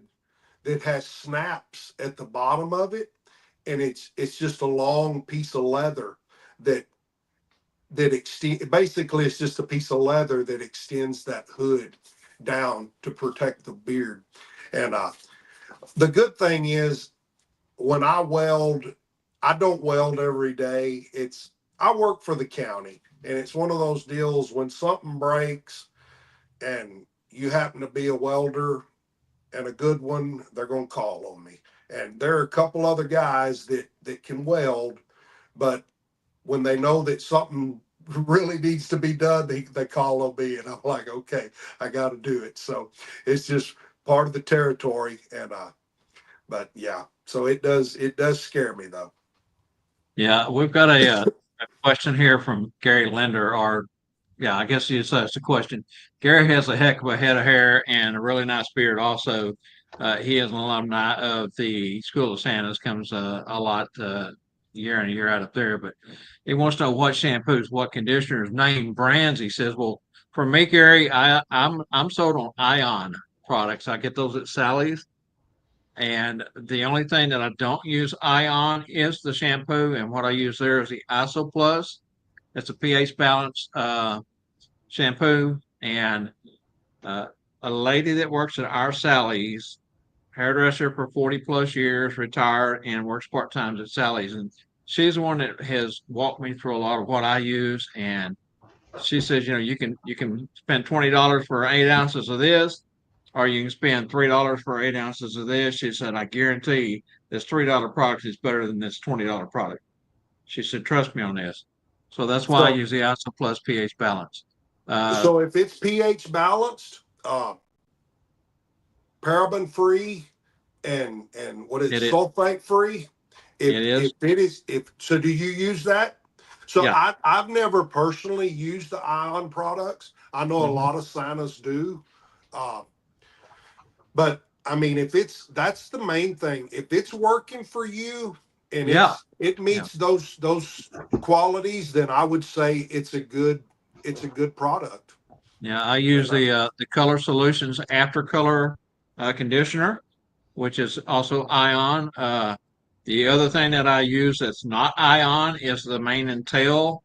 [SPEAKER 4] that has snaps at the bottom of it, and it's just a long piece of leather that extend. Basically, it's just a piece of leather that extends that hood down to protect the beard. And the good thing is, when I weld, I don't weld every day. I work for the county, and it's one of those deals when something breaks and you happen to be a welder and a good one, they're going to call on me. And there are a couple other guys that can weld, but when they know that something really needs to be done, they call on me, and I'm like, okay, I got to do it. So it's just part of the territory. And but yeah, so it does scare me though.
[SPEAKER 1] yeah, we've got a question here from Gary Linder. Are yeah, I guess that's the question. Gary has a heck of a head of hair and a really nice beard. Also, he is an alumni of the School of Santas. Comes a lot year in and year out up there. But he wants to know what shampoos, what conditioners, name brands. He says, "Well, for me, Gary, I'm sold on Ion products. I get those at Sally's, and the only thing that I don't use Ion is the shampoo, and what I use there is the Iso Plus. It's a pH balance shampoo, and uh, a lady that works at our Sally's, hairdresser for 40 plus years, retired, and works part time at Sally's. And she's the one that has walked me through a lot of what I use. And she says, you can spend $20 for 8 ounces of this, or you can spend $3 for 8 ounces of this. She said, I guarantee this $3 product is better than this $20 product. She said, trust me on this. So that's why I
[SPEAKER 4] So,
[SPEAKER 1] use the ISO Plus pH balance.
[SPEAKER 4] so if it's pH balanced, paraben free, and what is
[SPEAKER 1] It is.
[SPEAKER 4] sulfate free,
[SPEAKER 1] It is.
[SPEAKER 4] if it is, if so, do you use that? So
[SPEAKER 1] Yeah.
[SPEAKER 4] I've never personally used the Ion products. I know a
[SPEAKER 1] Mhm.
[SPEAKER 4] lot of Santas do, uh, but I mean, if that's the main thing. If it's working for you and
[SPEAKER 1] Yeah.
[SPEAKER 4] it
[SPEAKER 1] Yeah.
[SPEAKER 4] meets those qualities, then I would say it's a good product.
[SPEAKER 1] Yeah. I use
[SPEAKER 4] And
[SPEAKER 1] the Color Solutions After Color conditioner, which is also ion. The other thing that I use that's not ion is the mane and tail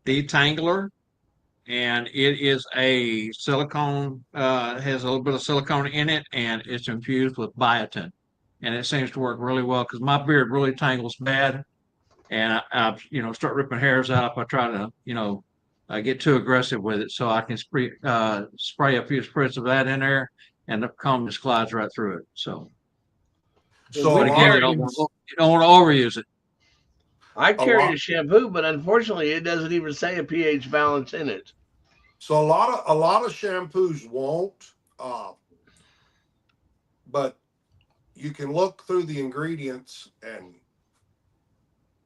[SPEAKER 1] detangler, and it is a silicone, has a little bit of silicone in it, and it's infused with biotin, and it seems to work really well because my beard really tangles bad, and I start ripping hairs out if I try to get too aggressive with it. So I can spray a few spritz of that in there, and the comb just glides right through it. So,
[SPEAKER 4] so a
[SPEAKER 1] but
[SPEAKER 2] We
[SPEAKER 1] again,
[SPEAKER 4] lot
[SPEAKER 1] you
[SPEAKER 4] of
[SPEAKER 2] carry,
[SPEAKER 1] don't
[SPEAKER 4] these,
[SPEAKER 1] want to overuse it.
[SPEAKER 2] I
[SPEAKER 4] a
[SPEAKER 2] carry
[SPEAKER 4] lot
[SPEAKER 2] a shampoo, but unfortunately, it doesn't even say a pH balance in it.
[SPEAKER 4] So a lot of shampoos won't, uh, but you can look through the ingredients, and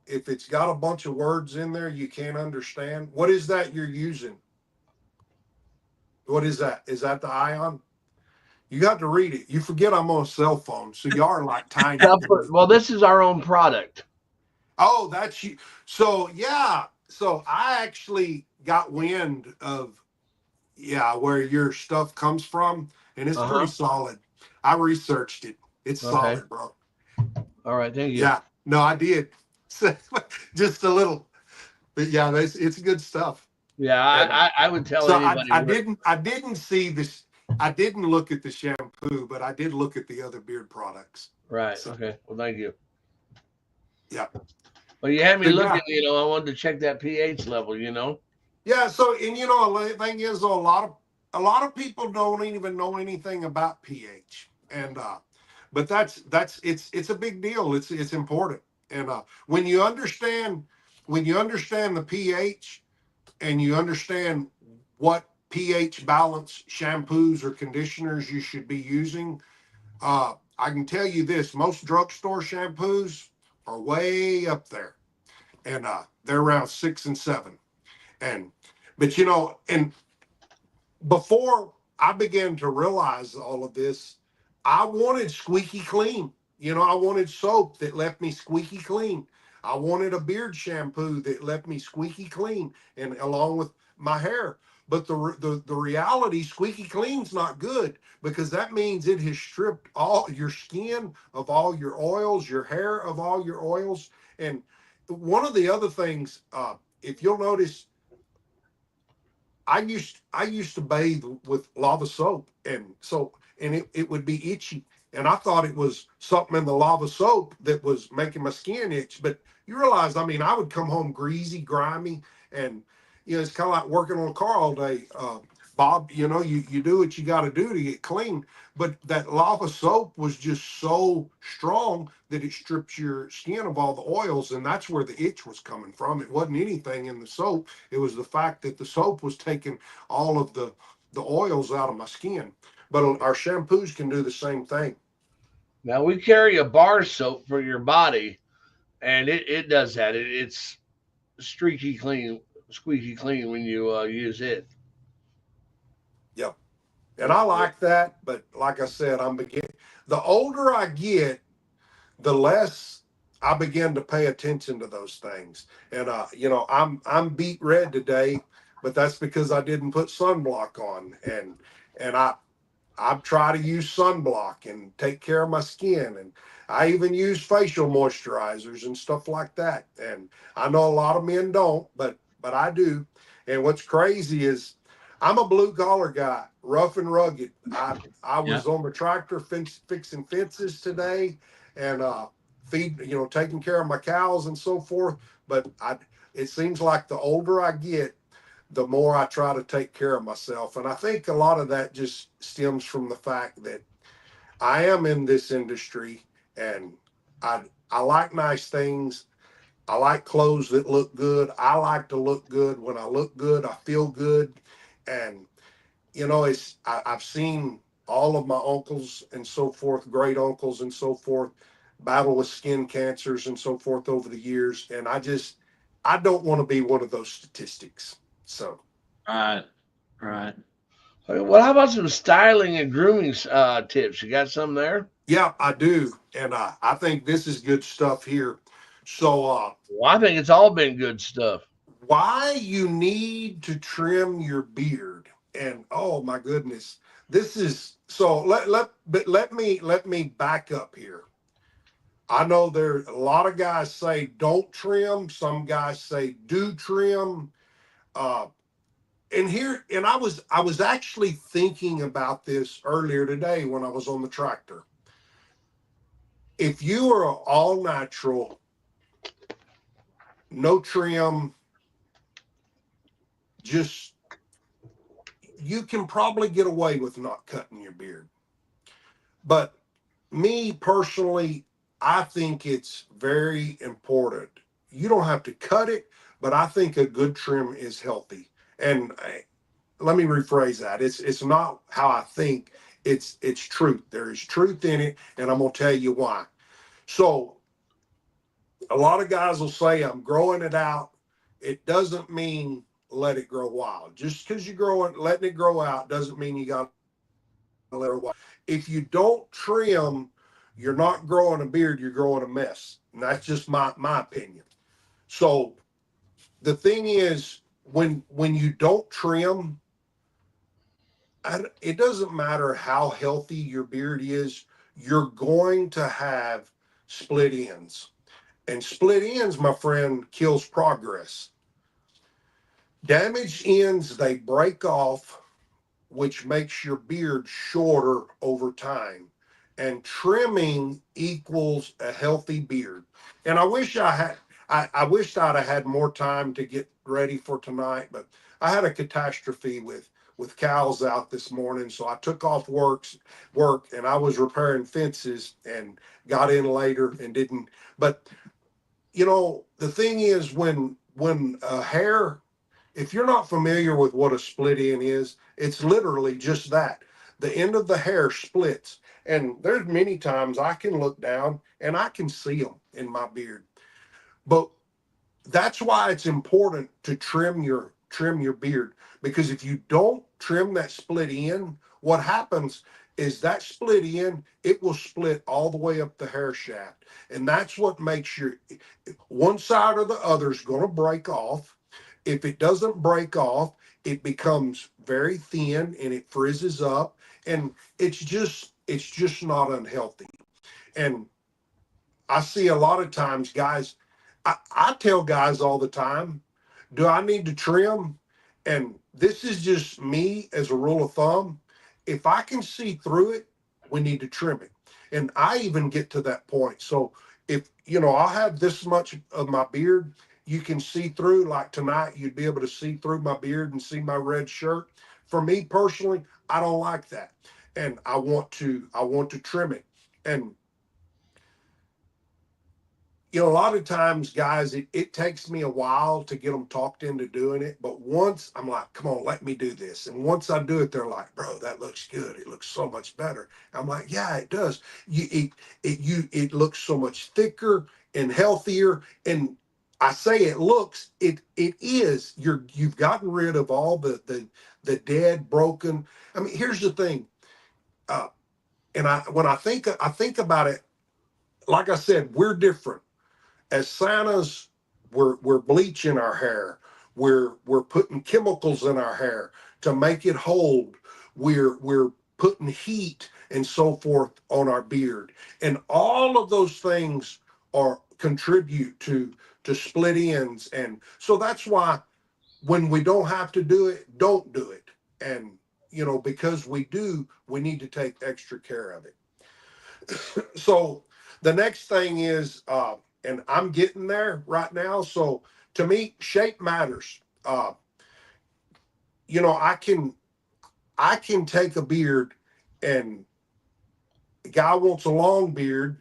[SPEAKER 4] if it's got a bunch of words in there you can't understand, what is that you're using? What is that? Is that the Ion? You got to read it. You forget I'm on a cell phone, so you are like tiny.
[SPEAKER 2] Well, this is our own product.
[SPEAKER 4] Oh, that's you. So yeah. So I actually got wind of where your stuff comes from, and it's
[SPEAKER 2] Uh
[SPEAKER 4] pretty
[SPEAKER 2] huh.
[SPEAKER 4] solid. I researched it. It's
[SPEAKER 2] Okay.
[SPEAKER 4] solid, bro.
[SPEAKER 2] All right. Thank you.
[SPEAKER 4] Yeah, no, I did. Just a little, but yeah, it's good stuff.
[SPEAKER 2] Yeah,
[SPEAKER 4] And
[SPEAKER 2] I would tell
[SPEAKER 4] so I,
[SPEAKER 2] anybody.
[SPEAKER 4] I didn't I didn't see this. I didn't look at the shampoo, but I did look at the other beard products.
[SPEAKER 2] Right.
[SPEAKER 4] So
[SPEAKER 2] Okay. Well, thank you.
[SPEAKER 4] yeah,
[SPEAKER 2] Well, you had me
[SPEAKER 4] so
[SPEAKER 2] looking.
[SPEAKER 4] yeah,
[SPEAKER 2] I wanted to check that pH level.
[SPEAKER 4] yeah. So and the thing is, a lot of people don't even know anything about pH, and but it's a big deal. It's important, and when you understand the pH, and you understand what pH balance shampoos or conditioners you should be using, I can tell you this: most drugstore shampoos are way up there, and they're around 6 and 7. And but and before I began to realize all of this, I wanted squeaky clean. I wanted soap that left me squeaky clean. I wanted a beard shampoo that left me squeaky clean, and along with my hair. But the reality, squeaky clean's not good, because that means it has stripped all your skin of all your oils, your hair of all your oils. And one of the other things, if you'll notice, I used to bathe with lava soap, and it would be itchy, and I thought it was something in the lava soap that was making my skin itch. But you realize, I mean, I would come home greasy, grimy, and it's kind of like working on a car all day. Bob, you do what you got to do to get clean, but that lava soap was just so strong that it strips your skin of all the oils, and that's where the itch was coming from. It wasn't anything in the soap. It was the fact that the soap was taking all of the oils out of my skin. But our shampoos can do the same thing.
[SPEAKER 2] Now we carry a bar soap for your body, and it does that. It's streaky clean, squeaky clean when you use it.
[SPEAKER 4] And I like that, but like I said, the older I get, the less I begin to pay attention to those things. And I'm beat red today, but that's because I didn't put sunblock on. And I try to use sunblock and take care of my skin. And I even use facial moisturizers and stuff like that. And I know a lot of men don't, but I do. And what's crazy is I'm a blue collar guy, rough and rugged. I
[SPEAKER 1] Yeah.
[SPEAKER 4] was on the tractor fixing fences today and taking care of my cows and so forth. But it seems like the older I get, the more I try to take care of myself. And I think a lot of that just stems from the fact that I am in this industry and I I like nice things. I like clothes that look good. I like to look good. When I look good, I feel good. And I've seen all of my uncles and so forth, great uncles and so forth, battle with skin cancers and so forth over the years. And I don't want to be one of those statistics. So
[SPEAKER 1] Right. Right.
[SPEAKER 2] Okay, well, how about some styling and grooming tips? You got some there?
[SPEAKER 4] yeah, I do. And I think this is good stuff here. So
[SPEAKER 2] Well, I think it's all been good stuff.
[SPEAKER 4] why you need to trim your beard. And oh my goodness, this is so let me back up here. I know there a lot of guys say don't trim, some guys say do trim. Uh and I was actually thinking about this earlier today when I was on the tractor. If you are all natural, no trim, just you can probably get away with not cutting your beard. But me personally, I think it's very important. You don't have to cut it, but I think a good trim is healthy. And let me rephrase that. It's not how I think. It's truth. There is truth in it, and I'm gonna tell you why. So a lot of guys will say I'm growing it out. It doesn't mean let it grow wild. Just because you're letting it grow out doesn't mean you got to let it wild. If you don't trim, you're not growing a beard. You're growing a mess, and that's just my opinion. So the thing is, when you don't trim, it doesn't matter how healthy your beard is. You're going to have split ends. And split ends, my friend, kills progress. Damaged ends, they break off, which makes your beard shorter over time. And trimming equals a healthy beard. And I wished I'd have had more time to get ready for tonight, but I had a catastrophe with cows out this morning. So I took off work and I was repairing fences and got in later and didn't. But the thing is when a hair, if you're not familiar with what a split end is, it's literally just that. The end of the hair splits. And there's many times I can look down and I can see them in my beard. But that's why it's important to trim your beard, because if you don't trim that split end, what happens is that split end, it will split all the way up the hair shaft, and that's what makes your one side or the other is going to break off. If it doesn't break off, it becomes very thin and it frizzes up, and it's just not unhealthy. And I see a lot of times guys, I tell guys all the time, do I need to trim? And this is just me as a rule of thumb. If I can see through it, we need to trim it. And I even get to that point. So if, I'll have this much of my beard, you can see through, like tonight, you'd be able to see through my beard and see my red shirt. For me personally, I don't like that. And I want to trim it. And a lot of times, guys, it takes me a while to get them talked into doing it. But once I'm like, come on, let me do this. And once I do it, they're like, bro, that looks good. It looks so much better. I'm like, yeah, it does. It looks so much thicker and healthier. And I say it looks, it is. You've gotten rid of all the dead, broken. I mean, here's the thing. Uh, and when I think about it, like I said, we're different. As Santas, we're bleaching our hair. We're putting chemicals in our hair to make it hold. We're putting heat and so forth on our beard, and all of those things are contribute to split ends. And so that's why when we don't have to do it, don't do it. And because we do, we need to take extra care of it. So the next thing is, and I'm getting there right now. So to me, shape matters. You know, I can take a beard, and a guy wants a long beard.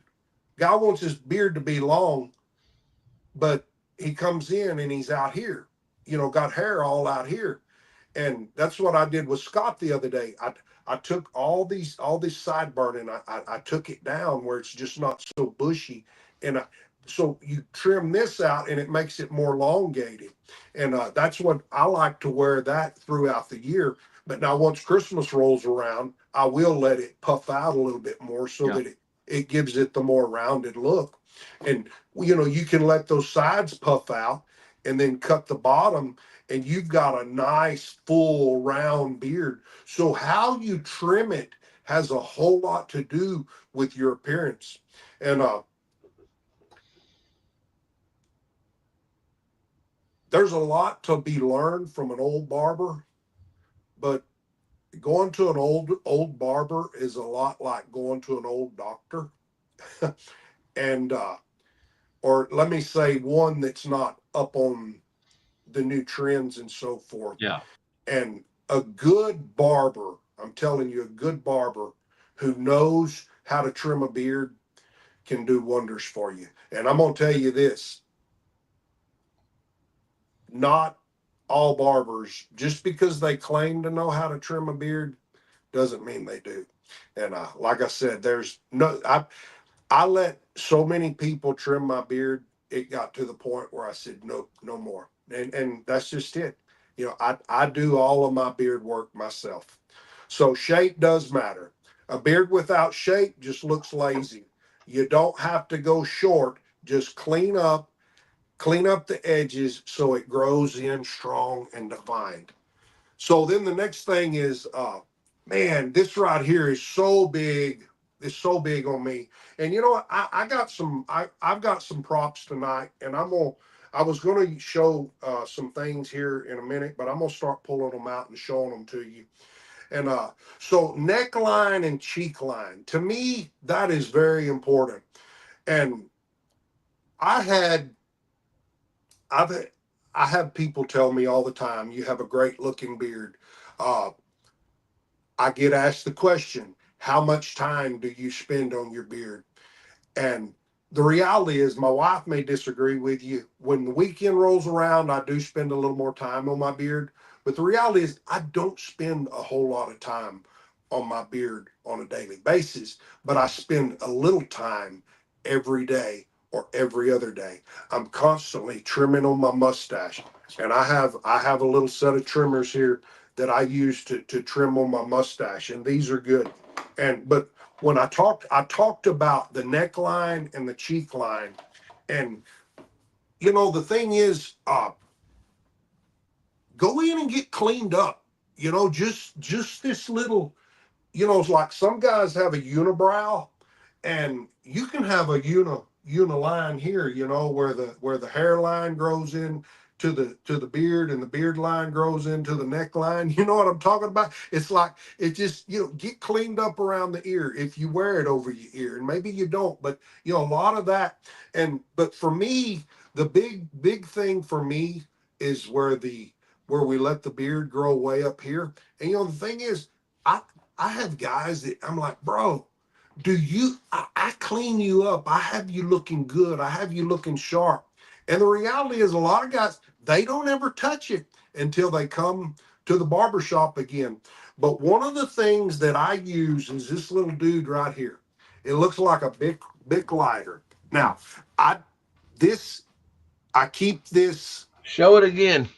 [SPEAKER 4] Guy wants his beard to be long, but he comes in and he's out here, got hair all out here. And that's what I did with Scott the other day. I took all this sideburn, and I took it down where it's just not so bushy, and so you trim this out and it makes it more elongated, and that's what I like to wear that throughout the year. But now once Christmas rolls around, I will let it puff out a little bit more so
[SPEAKER 1] Yeah.
[SPEAKER 4] that it gives it the more rounded look. And you can let those sides puff out and then cut the bottom, and you've got a nice full round beard. So how you trim it has a whole lot to do with your appearance. And there's a lot to be learned from an old barber, but going to an old barber is a lot like going to an old doctor. And or let me say, one that's not up on the new trends and so forth.
[SPEAKER 1] Yeah.
[SPEAKER 4] And a good barber, I'm telling you, a good barber who knows how to trim a beard can do wonders for you. And I'm going to tell you this, not all barbers, just because they claim to know how to trim a beard, doesn't mean they do. And like I said, I let so many people trim my beard. It got to the point where I said, no, no more. And that's just it. I do all of my beard work myself. So shape does matter. A beard without shape just looks lazy. You don't have to go short. Just clean up the edges so it grows in strong and defined. So then the next thing is, man, this right here is so big. It's so big on me. And you know what? I've got some props tonight, and I was gonna show some things here in a minute, but I'm gonna start pulling them out and showing them to you. And so neckline and cheek line, to me, that is very important. And I had I've I have people tell me all the time, you have a great looking beard. Uh, I get asked the question, how much time do you spend on your beard? And the reality is, my wife may disagree with you. When the weekend rolls around, I do spend a little more time on my beard. But the reality is, I don't spend a whole lot of time on my beard on a daily basis, but I spend a little time every day or every other day. I'm constantly trimming on my mustache. And I have a little set of trimmers here that I use to trim on my mustache. And these are good. But when I talked about the neckline and the cheek line. And the thing is, go in and get cleaned up. Just this little, it's like some guys have a unibrow, and you can have a uniline here, where the hairline grows in to the beard, and the beard line grows into the neckline. You know what I'm talking about? It's like it just, get cleaned up around the ear if you wear it over your ear. And maybe you don't, but a lot of that. But for me, the big thing for me is where we let the beard grow way up here. And the thing is, I have guys that I'm like, bro, I clean you up. I have you looking good. I have you looking sharp. And the reality is, a lot of guys, they don't ever touch it until they come to the barber shop again. But one of the things that I use is this little dude right here. It looks like a big lighter. Now, I this I keep this.
[SPEAKER 2] Show it again.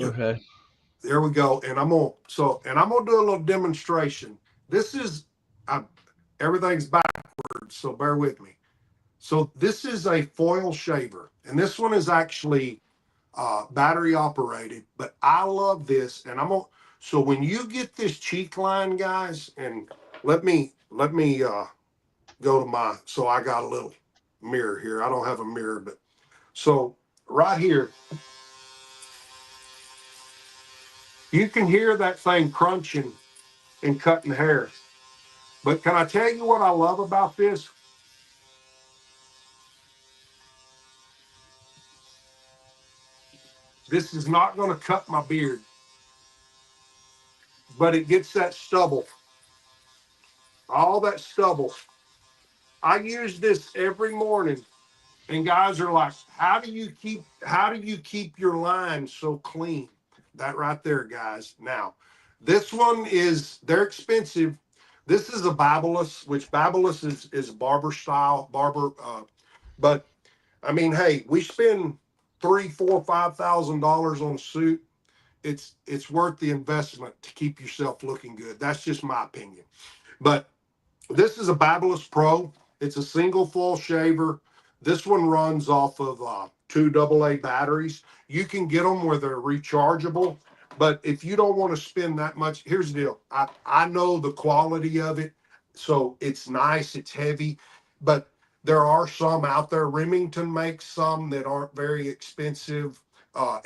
[SPEAKER 2] Okay.
[SPEAKER 4] There we go. And I'm gonna do a little demonstration. This is I, everything's backwards, so bear with me. So this is a foil shaver, and this one is actually battery operated. But I love this, and I'm gonna. So when you get this cheek line, guys, and let me go to my. So I got a little mirror here. I don't have a mirror, but so right here, you can hear that thing crunching and cutting hair. But can I tell you what I love about this? This is not going to cut my beard, but it gets that stubble, all that stubble. I use this every morning, and guys are like, how do you keep your lines so clean? That right there, guys. Now, this one they're expensive. This is a Babyliss, which Babyliss is barber style, but I mean, hey, we spend 3, 4, $5,000 on a suit. It's worth the investment to keep yourself looking good. That's just my opinion. But this is a Babyliss Pro. It's a single full shaver. This one runs off of 2 AA batteries. You can get them where they're rechargeable. But if you don't want to spend that much, here's the deal. I know the quality of it. So it's nice, it's heavy. But there are some out there. Remington makes some that aren't very expensive.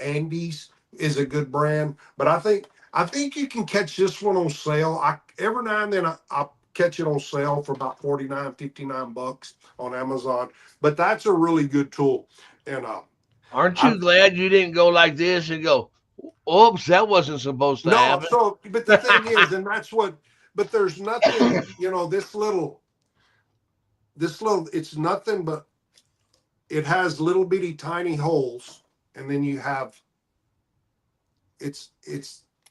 [SPEAKER 4] Andes is a good brand. But I think you can catch this one on sale. Every now and then I catch it on sale for about 49, 59 bucks on Amazon. But that's a really good tool. And
[SPEAKER 2] Aren't
[SPEAKER 4] I
[SPEAKER 2] you glad you didn't go like this and go, oops, that wasn't supposed to
[SPEAKER 4] no,
[SPEAKER 2] happen?
[SPEAKER 4] so but the thing is, and that's what but there's nothing, this little it's nothing but it has little bitty tiny holes, and then you have it's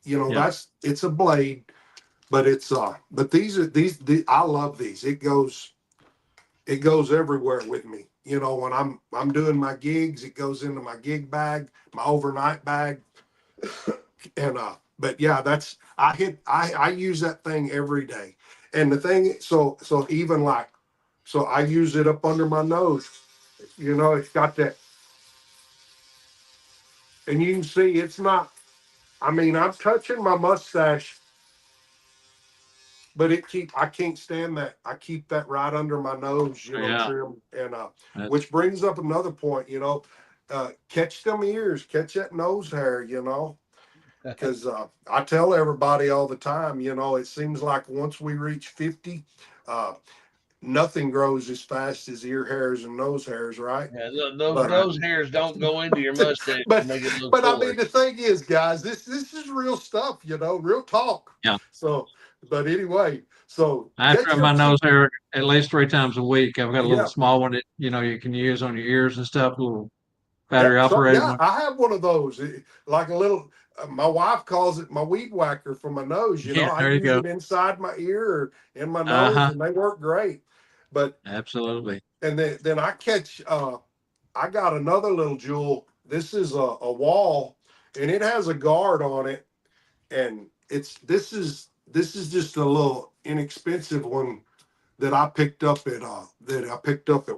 [SPEAKER 1] Yeah.
[SPEAKER 4] that's it's a blade, but but these I love these. It goes everywhere with me. When I'm doing my gigs, it goes into my gig bag, my overnight bag. And but yeah, I use that thing every day. And the thing, so even like, so I use it up under my nose. It's got that, and you can see it's not. I mean, I'm touching my mustache, but I can't stand that. I keep that right under my nose,
[SPEAKER 1] Yeah.
[SPEAKER 4] trim. And
[SPEAKER 1] That's
[SPEAKER 4] which brings up another point, catch them ears, catch that nose hair, because I tell everybody all the time, it seems like once we reach 50, uh, nothing grows as fast as ear hairs and nose hairs, right?
[SPEAKER 2] Yeah, those
[SPEAKER 4] But
[SPEAKER 1] right.
[SPEAKER 2] those hairs don't go into your mustache to
[SPEAKER 4] but
[SPEAKER 2] make it look
[SPEAKER 4] but I mean,
[SPEAKER 2] fuller.
[SPEAKER 4] the thing is, guys, this is real stuff, real talk.
[SPEAKER 1] Yeah.
[SPEAKER 4] So, but anyway, so
[SPEAKER 1] I
[SPEAKER 4] catch
[SPEAKER 1] trim
[SPEAKER 4] your
[SPEAKER 1] my
[SPEAKER 4] teeth.
[SPEAKER 1] nose hair at least 3 times a week. I've got a little
[SPEAKER 4] Yeah,
[SPEAKER 1] small one that you can use on your ears and stuff, a little
[SPEAKER 4] yeah.
[SPEAKER 1] battery
[SPEAKER 4] So
[SPEAKER 1] operated
[SPEAKER 4] yeah,
[SPEAKER 1] one.
[SPEAKER 4] I have one of those, like a little. My wife calls it my weed whacker for my nose.
[SPEAKER 1] Yeah,
[SPEAKER 4] I
[SPEAKER 1] there you
[SPEAKER 4] use
[SPEAKER 1] go.
[SPEAKER 4] it inside my ear or in my nose,
[SPEAKER 1] Uh-huh.
[SPEAKER 4] and they work great. But
[SPEAKER 1] Absolutely.
[SPEAKER 4] and then I catch. I got another little jewel. This is a wall, and it has a guard on it, and this is just a little inexpensive one that I picked up at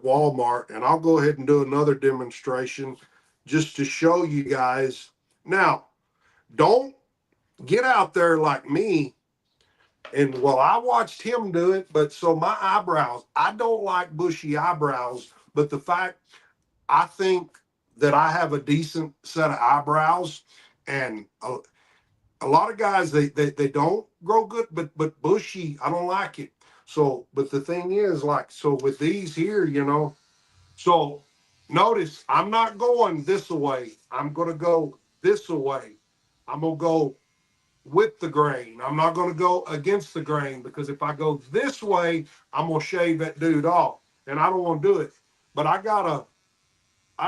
[SPEAKER 4] Walmart, and I'll go ahead and do another demonstration just to show you guys. Now, don't get out there like me. And well, I watched him do it, but so my eyebrows, I don't like bushy eyebrows, but the fact I think that I have a decent set of eyebrows, and a lot of guys they don't grow good, but bushy, I don't like it. So, but the thing is, like, so with these here, so notice I'm not going this way. I'm gonna go this way. I'm gonna go with the grain. I'm not gonna go against the grain, because if I go this way, I'm gonna shave that dude off, and I don't want to do it. But I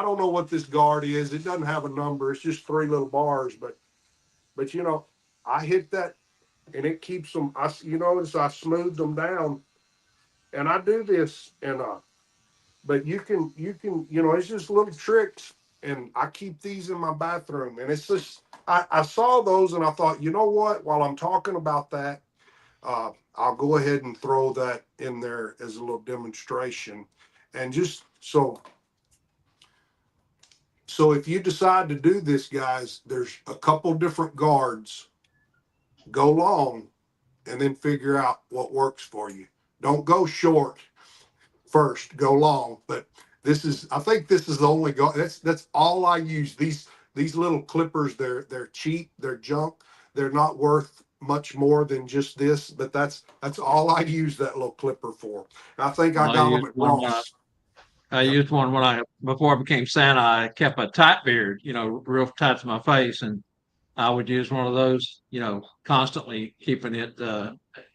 [SPEAKER 4] don't know what this guard is. It doesn't have a number. It's just 3 little bars, but I hit that, and it keeps them. Notice I smoothed them down, and I do this, and but you know, it's just little tricks, and I keep these in my bathroom, and it's just I saw those and I thought, you know what? While I'm talking about that, I'll go ahead and throw that in there as a little demonstration, and just so if you decide to do this, guys, there's a couple different guards. Go long, and then figure out what works for you. Don't go short first, go long. But I think this is the only go. That's all I use. These little clippers, they're cheap, they're junk, they're not worth much more than just this. But that's all I use that little clipper for. And I think I
[SPEAKER 1] I
[SPEAKER 4] got them
[SPEAKER 1] used
[SPEAKER 4] at
[SPEAKER 1] one
[SPEAKER 4] Ross.
[SPEAKER 1] I
[SPEAKER 4] Yep.
[SPEAKER 1] used one before I became Santa. I kept a tight beard, real tight to my face, and I would use one of those, constantly keeping it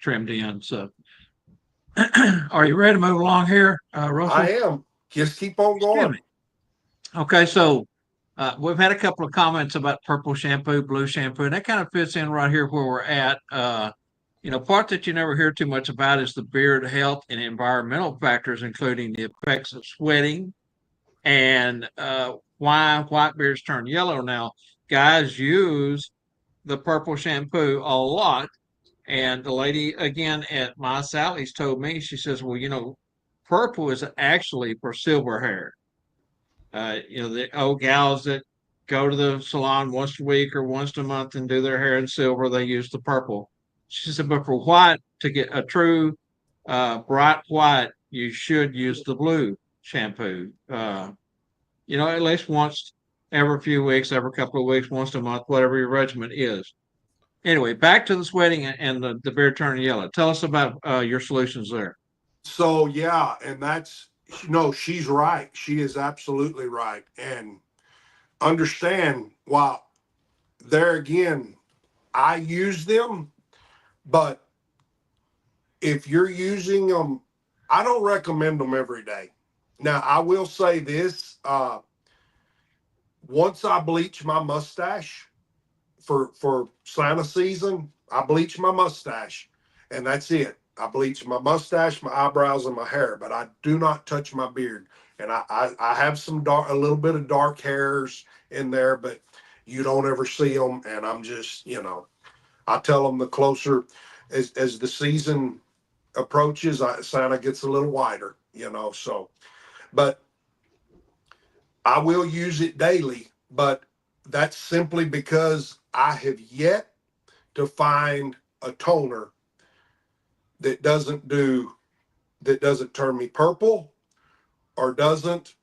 [SPEAKER 1] trimmed in. So, are you ready to move along here,
[SPEAKER 4] I
[SPEAKER 1] Russell?
[SPEAKER 4] am. Just keep on
[SPEAKER 1] Excuse
[SPEAKER 4] going.
[SPEAKER 1] me. Okay, so we've had a couple of comments about purple shampoo, blue shampoo, and that kind of fits in right here where we're at. Part that you never hear too much about is the beard health and environmental factors, including the effects of sweating and why white beards turn yellow. Now, guys use the purple shampoo a lot. And the lady again at my Sally's told me, she says, well, purple is actually for silver hair. The old gals that go to the salon once a week or once a month and do their hair in silver, they use the purple. She said, but for white, to get a true bright white, you should use the blue shampoo. At least once every few weeks, every couple of weeks, once a month, whatever your regimen is. Anyway, back to the sweating and the beard turning yellow. Tell us about your solutions there.
[SPEAKER 4] So yeah, and that's no, she's right. She is absolutely right. And understand, while there again, I use them, but if you're using them, I don't recommend them every day. Now, I will say this: once I bleach my mustache for Santa season, I bleach my mustache, and that's it. I bleach my mustache, my eyebrows, and my hair, but I do not touch my beard. And I have a little bit of dark hairs in there, but you don't ever see them. And I'm just, I tell them the closer as the season approaches, Santa gets a little wider, So, but I will use it daily. But that's simply because I have yet to find a toner that doesn't turn me purple or doesn't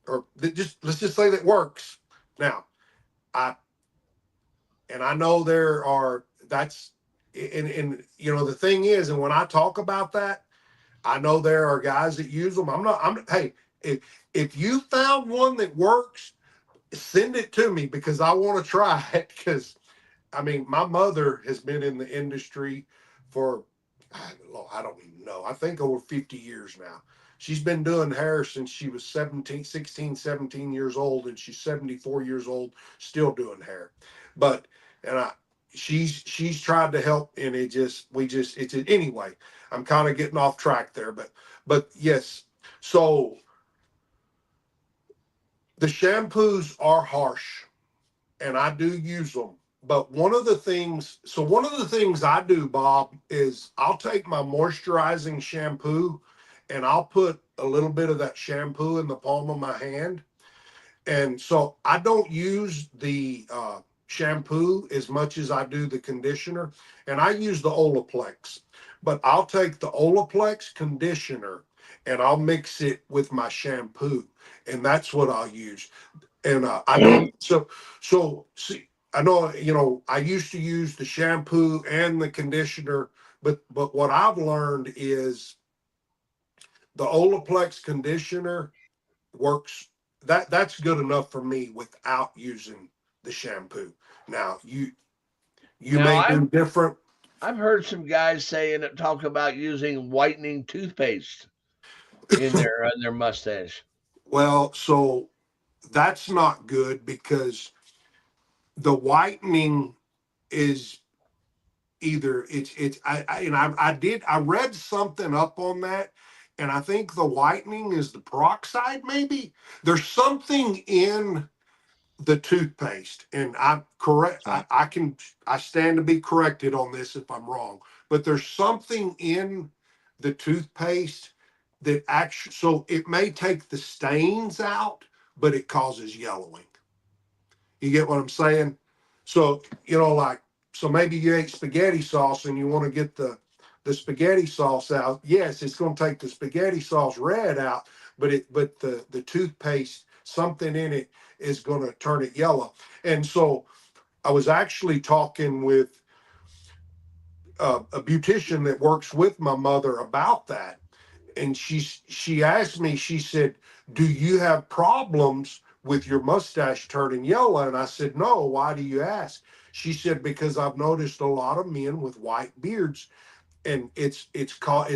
[SPEAKER 4] or that just let's just say that works. Now, I I know there are that's and the thing is, and when I talk about that, I know there are guys that use them. Hey, if you found one that works, send it to me because I want to try it. Because I mean, my mother has been in the industry for I don't even know. I think over 50 years now. She's been doing hair since she was 17 years old, and she's 74 years old, still doing hair. But and I she's tried to help, and anyway. I'm kind of getting off track there, but yes. So the shampoos are harsh, and I do use them. But one of the things I do, Bob, is I'll take my moisturizing shampoo and I'll put a little bit of that shampoo in the palm of my hand. And so I don't use the shampoo as much as I do the conditioner. And I use the Olaplex, but I'll take the Olaplex conditioner and I'll mix it with my shampoo. And that's what I'll use. And I don't, so see, I know, I used to use the shampoo and the conditioner, but what I've learned is the Olaplex conditioner works. That's good enough for me without using the shampoo. Now you
[SPEAKER 2] Now
[SPEAKER 4] may do different.
[SPEAKER 2] I've heard some guys saying that talk about using whitening toothpaste in their mustache.
[SPEAKER 4] Well, so that's not good because the whitening is either it's I read something up on that, and I think the whitening is the peroxide, maybe. There's something in the toothpaste, and I'm correct. I stand to be corrected on this if I'm wrong, but there's something in the toothpaste that actually, so it may take the stains out, but it causes yellowing. You get what I'm saying? So, like, so maybe you ate spaghetti sauce and you want to get the spaghetti sauce out. Yes, it's going to take the spaghetti sauce red out, but the toothpaste, something in it is going to turn it yellow. And so I was actually talking with a beautician that works with my mother about that. And she asked me, she said, "Do you have problems with your mustache turning yellow?" And I said, "No. Why do you ask?" She said, "Because I've noticed a lot of men with white beards, and it's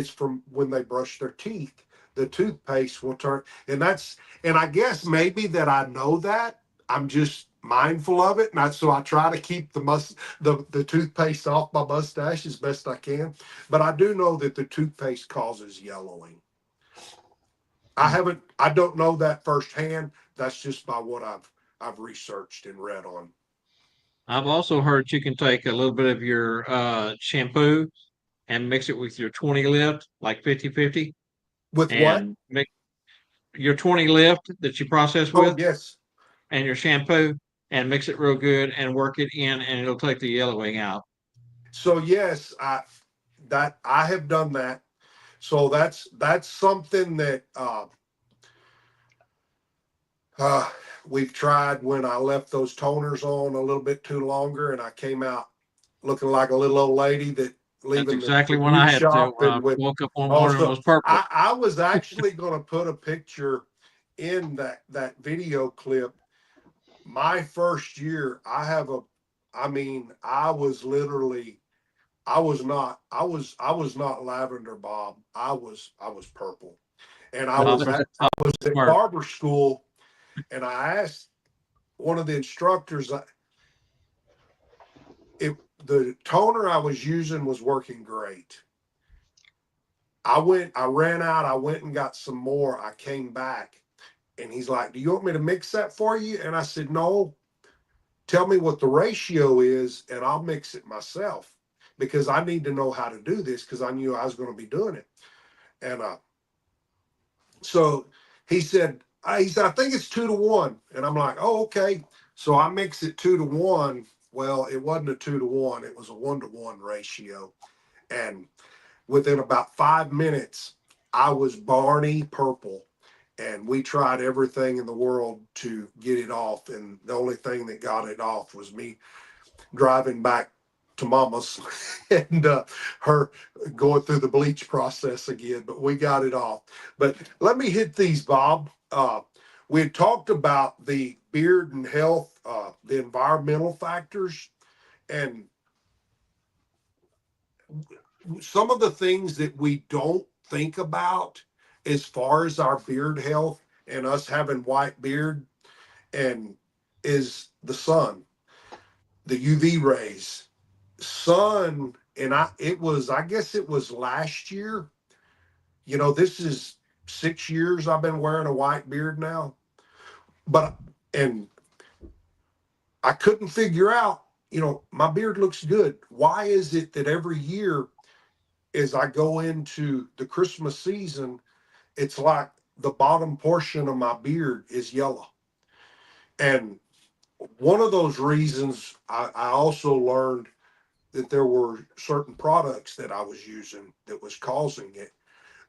[SPEAKER 4] from when they brush their teeth. The toothpaste will turn, and I guess maybe that I know that. I'm just mindful of it, and so I try to keep the toothpaste off my mustache as best I can. But I do know that the toothpaste causes yellowing. I don't know that firsthand. That's just by what I've researched and read on.
[SPEAKER 1] I've also heard you can take a little bit of your shampoo and mix it with your 20 lift, like 50/50,
[SPEAKER 4] With what?
[SPEAKER 1] and mix your 20 lift that you process
[SPEAKER 4] Oh,
[SPEAKER 1] with
[SPEAKER 4] yes.
[SPEAKER 1] and your shampoo and mix it real good and work it in, and it'll take the yellowing out.
[SPEAKER 4] So yes, I have done that. So that's something that uh, we've tried when I left those toners on a little bit too longer, and I came out looking like a little old lady that
[SPEAKER 1] That's
[SPEAKER 4] leaving the
[SPEAKER 1] exactly when I
[SPEAKER 4] beauty
[SPEAKER 1] had to
[SPEAKER 4] shop, and with
[SPEAKER 1] woke up one morning and
[SPEAKER 4] also
[SPEAKER 1] was purple.
[SPEAKER 4] I was actually going to put a picture in that video clip. My first year, I mean, I was not lavender, Bob. I was purple. And I
[SPEAKER 1] I
[SPEAKER 4] was
[SPEAKER 1] was,
[SPEAKER 4] at
[SPEAKER 1] I
[SPEAKER 4] I was
[SPEAKER 1] was
[SPEAKER 4] at
[SPEAKER 1] smart.
[SPEAKER 4] barber school, and I asked one of the instructors if the toner I was using was working great. I ran out, I went and got some more. I came back, and he's like, "Do you want me to mix that for you?" And I said, "No, tell me what the ratio is, and I'll mix it myself because I need to know how to do this because I knew I was going to be doing it." And so he said, "I think it's 2-to-1." And I'm like, "Oh, okay." So I mix it 2-to-1. Well, it wasn't a 2-to-1, it was a 1-to-1 ratio. And within about 5 minutes, I was Barney purple. And we tried everything in the world to get it off. And the only thing that got it off was me driving back to mama's and her going through the bleach process again, but we got it off. But let me hit these, Bob. We had talked about the beard and health, the environmental factors, and some of the things that we don't think about as far as our beard health and us having white beard and is the sun, the UV rays, sun. And I guess it was last year. This is 6 years I've been wearing a white beard now. But and I couldn't figure out, my beard looks good. Why is it that every year as I go into the Christmas season, it's like the bottom portion of my beard is yellow? And one of those reasons I also learned that there were certain products that I was using that was causing it.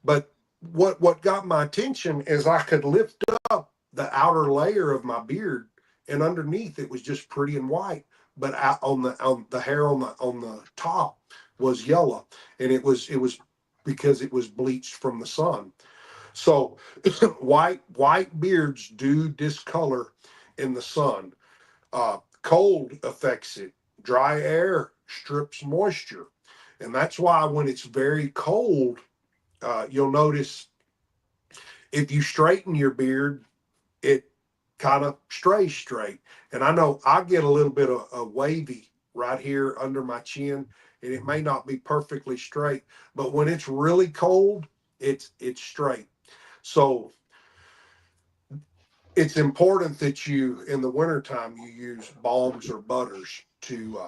[SPEAKER 4] But what got my attention is I could lift up the outer layer of my beard, and underneath it was just pretty and white, but out on the hair on the top was yellow, and it was because it was bleached from the sun. So white beards do discolor in the sun. Cold affects it. Dry air strips moisture, and that's why when it's very cold, you'll notice if you straighten your beard, it kind of strays straight. And I know I get a little bit of wavy right here under my chin, and it may not be perfectly straight, but when it's really cold, It's straight. So it's important that you, in the wintertime, you use balms or butters to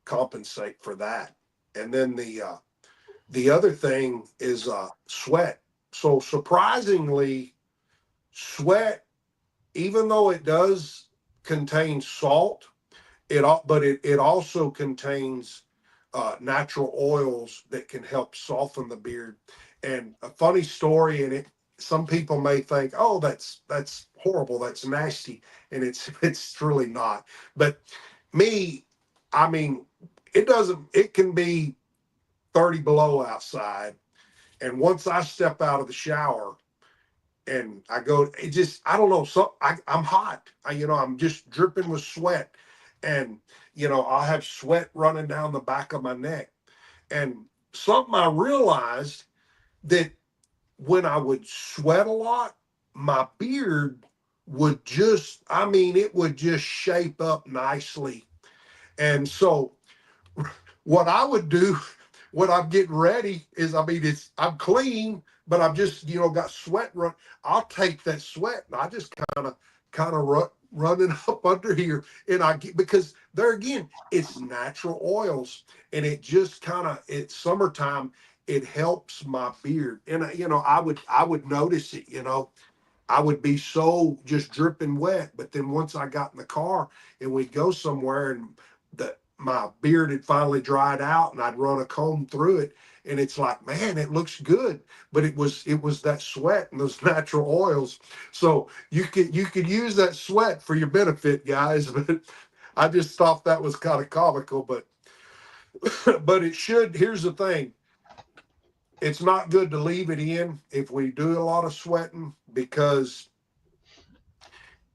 [SPEAKER 4] compensate for that. And then the other thing is sweat. So surprisingly, sweat, even though it does contain salt, it also contains natural oils that can help soften the beard. And a funny story, and it some people may think, oh, that's horrible, that's nasty, and it's really not. But me, I mean, it doesn't. It can be 30 below outside, and once I step out of the shower and I go, it just, I don't know. So I'm hot. I'm just dripping with sweat. And, I'll have sweat running down the back of my neck. And something I realized that when I would sweat a lot, my beard would just, it would just shape up nicely. And so what I would do when I'm getting ready is, I'm clean, but I'm just, got sweat run. I'll take that sweat and I just kind of run it up under here. And I get, because there again, it's natural oils, and it just it's summertime. It helps my beard. And, I would notice it, I would be so just dripping wet. But then once I got in the car and we'd go somewhere and my beard had finally dried out and I'd run a comb through it, and it's like, man, it looks good. But it was that sweat and those natural oils. So you could use that sweat for your benefit, guys. But I just thought that was kind of comical. But but it should. Here's the thing. It's not good to leave it in if we do a lot of sweating, because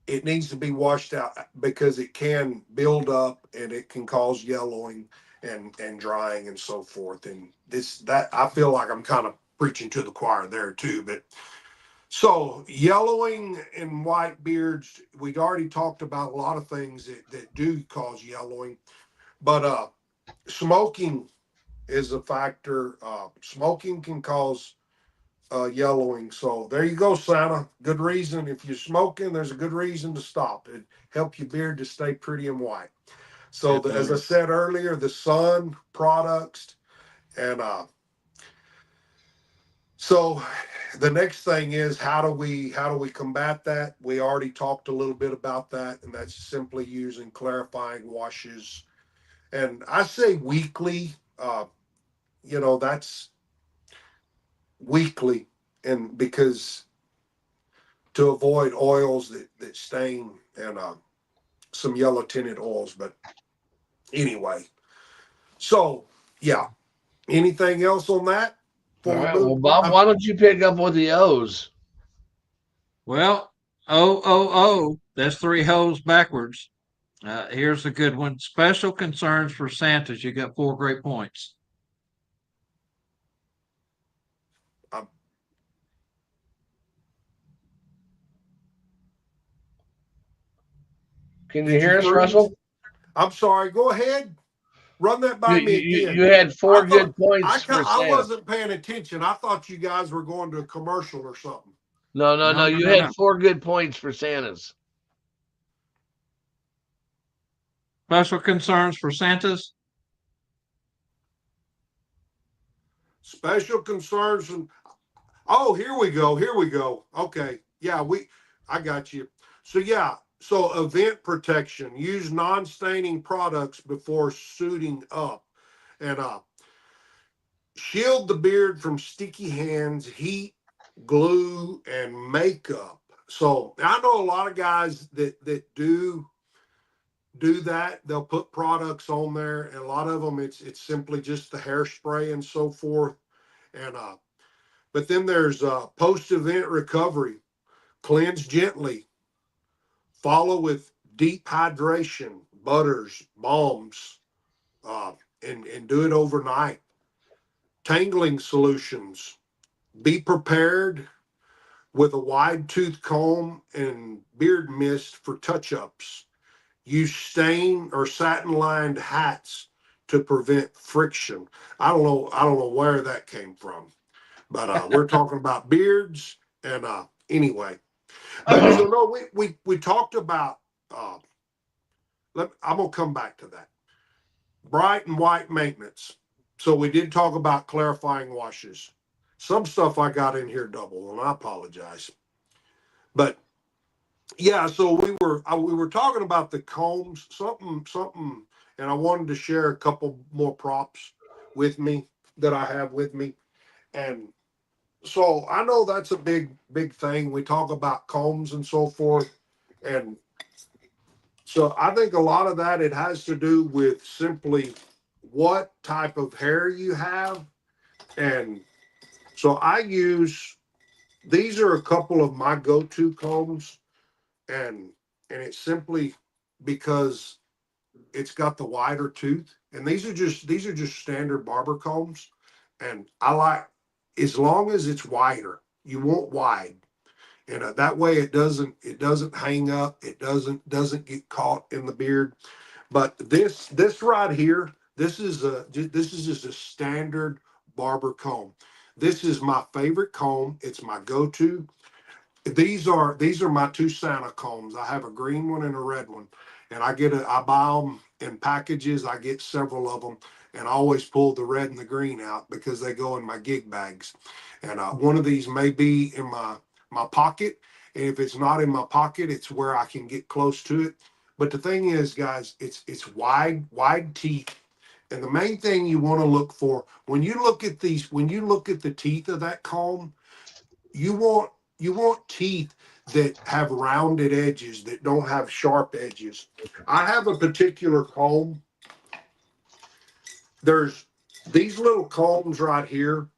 [SPEAKER 4] it needs to be washed out, because it can build up and it can cause yellowing and drying and so forth. And that I feel like I'm kind of preaching to the choir there too. But so yellowing and white beards, we'd already talked about a lot of things that do cause yellowing, but smoking is a factor. Smoking can cause yellowing. So there you go, Santa. Good reason. If you're smoking, there's a good reason to stop. It help your beard to stay pretty and white. So as I said earlier, the sun products, and so the next thing is, how do we combat that? We already talked a little bit about that, and that's simply using clarifying washes. And I say weekly. That's weekly, and because to avoid oils that stain, and some yellow tinted oils. But anyway, so yeah. Anything else on that?
[SPEAKER 2] All right. Well, Bob, why don't you pick up with the O's?
[SPEAKER 1] Well, oh, that's three hoes backwards. Here's a good one. Special concerns for Santas. You got 4 great points.
[SPEAKER 2] Can you hear us, Russell?
[SPEAKER 4] I'm sorry. Go ahead. Run that by me again.
[SPEAKER 2] You had 4 good points for Santa.
[SPEAKER 4] I wasn't paying attention. I thought you guys were going to a commercial or something.
[SPEAKER 2] No. You had 4 good points for Santas.
[SPEAKER 1] Special concerns for Santas.
[SPEAKER 4] Special concerns. Oh, here we go. Okay. Yeah, I got you. So yeah. So event protection. Use non-staining products before suiting up. And shield the beard from sticky hands, heat, glue, and makeup. So I know a lot of guys that do that. They'll put products on there, and a lot of them it's simply just the hairspray and so forth. And but then there's post-event recovery. Cleanse gently. Follow with deep hydration, butters, balms, and do it overnight. Tangling solutions. Be prepared with a wide tooth comb and beard mist for touch-ups. Use stain or satin lined hats to prevent friction. I don't know where that came from. But we're talking about beards and anyway. But so no, we talked about. I'm gonna come back to that. Bright and white maintenance. So we did talk about clarifying washes. Some stuff I got in here double, and I apologize. But yeah, so we were talking about the combs, something, and I wanted to share a couple more props with me that I have with me. And so I know that's a big thing. We talk about combs and so forth. And so I think a lot of that it has to do with simply what type of hair you have. And so I use these are a couple of my go-to combs, and it's simply because it's got the wider tooth. And these are just standard barber combs. And I like as long as it's wider, you want wide. And that way it doesn't hang up, it doesn't get caught in the beard. But this right here, this is just a standard barber comb. This is my favorite comb. It's my go-to. These are my two Santa combs. I have a green one and a red one, and I buy them in packages. I get several of them, and I always pull the red and the green out because they go in my gig bags. And one of these may be in my pocket, and if it's not in my pocket, it's where I can get close to it. But the thing is, guys, it's wide teeth. And the main thing you want to look for when you look at the teeth of that comb, you want teeth that have rounded edges, that don't have sharp edges. I have a particular comb. There's these little combs right here.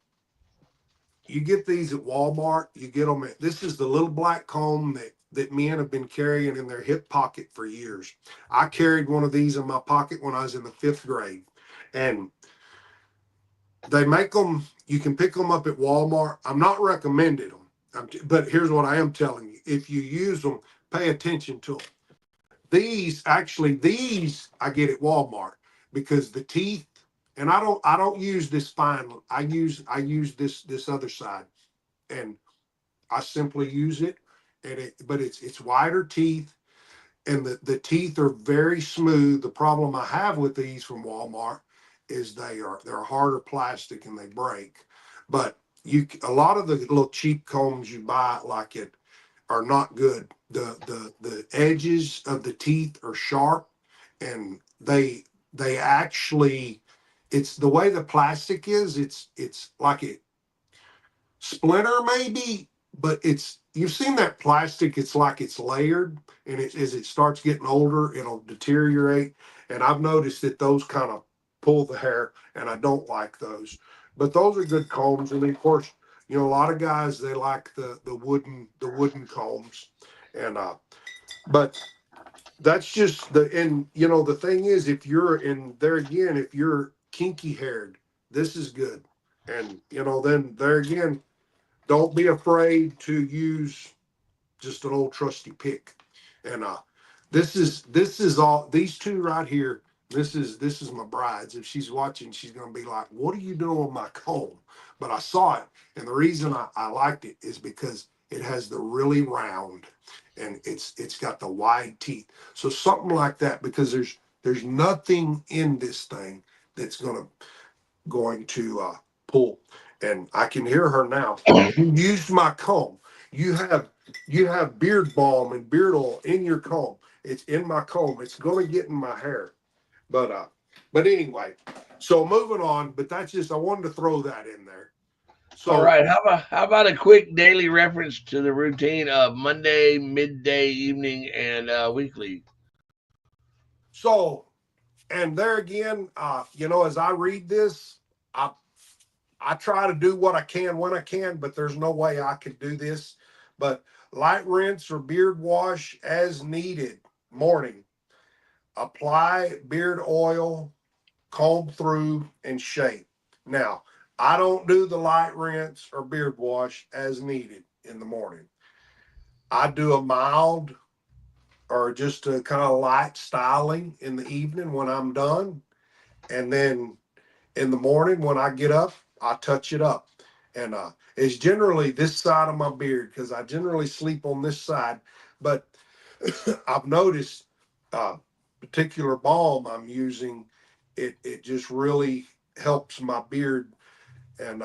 [SPEAKER 4] You get these at Walmart. You get them at, this is the little black comb that men have been carrying in their hip pocket for years. I carried one of these in my pocket when I was in the 5th grade. And they make them, you can pick them up at Walmart. I'm not recommending them, but here's what I am telling you. If you use them, pay attention to them. These I get at Walmart because the teeth, and I don't use this fine. I use this other side, and I simply use it, but it's wider teeth, and the teeth are very smooth. The problem I have with these from Walmart is they're harder plastic and they break. But a lot of the little cheap combs you buy like it are not good. The edges of the teeth are sharp, and they actually, it's the way the plastic is. It's like it splinter maybe, but you've seen that plastic. It's like it's layered, and as it starts getting older, it'll deteriorate. And I've noticed that those kind of pull the hair, and I don't like those. But those are good combs, and of course, a lot of guys they like the wooden combs, and but that's just the thing is, if you're in there again, if you're kinky haired, this is good. And then there again, don't be afraid to use just an old trusty pick. And this is all these two right here. This is my bride's. If she's watching, she's gonna be like, "What are you doing with my comb?" But I saw it, and the reason I liked it is because it has the really round, and it's got the wide teeth. So something like that, because there's nothing in this thing that's going to pull. And I can hear her now. You used my comb. You have beard balm and beard oil in your comb. It's in my comb. It's going to get in my hair. But anyway, so moving on. But that's just I wanted to throw that in there. So
[SPEAKER 2] All right. How about a quick daily reference to the routine of Monday, midday, evening, and weekly?
[SPEAKER 4] so and there again, as I read this, I I try to do what I can when I can, but there's no way I could do this. But light rinse or beard wash as needed. Morning. Apply beard oil, comb through, and shape. Now, I don't do the light rinse or beard wash as needed in the morning. I do a mild or just a kind of light styling in the evening when I'm done. And then in the morning when I get up, I touch it up. And it's generally this side of my beard because I generally sleep on this side. But I've noticed particular balm I'm using, it just really helps my beard. And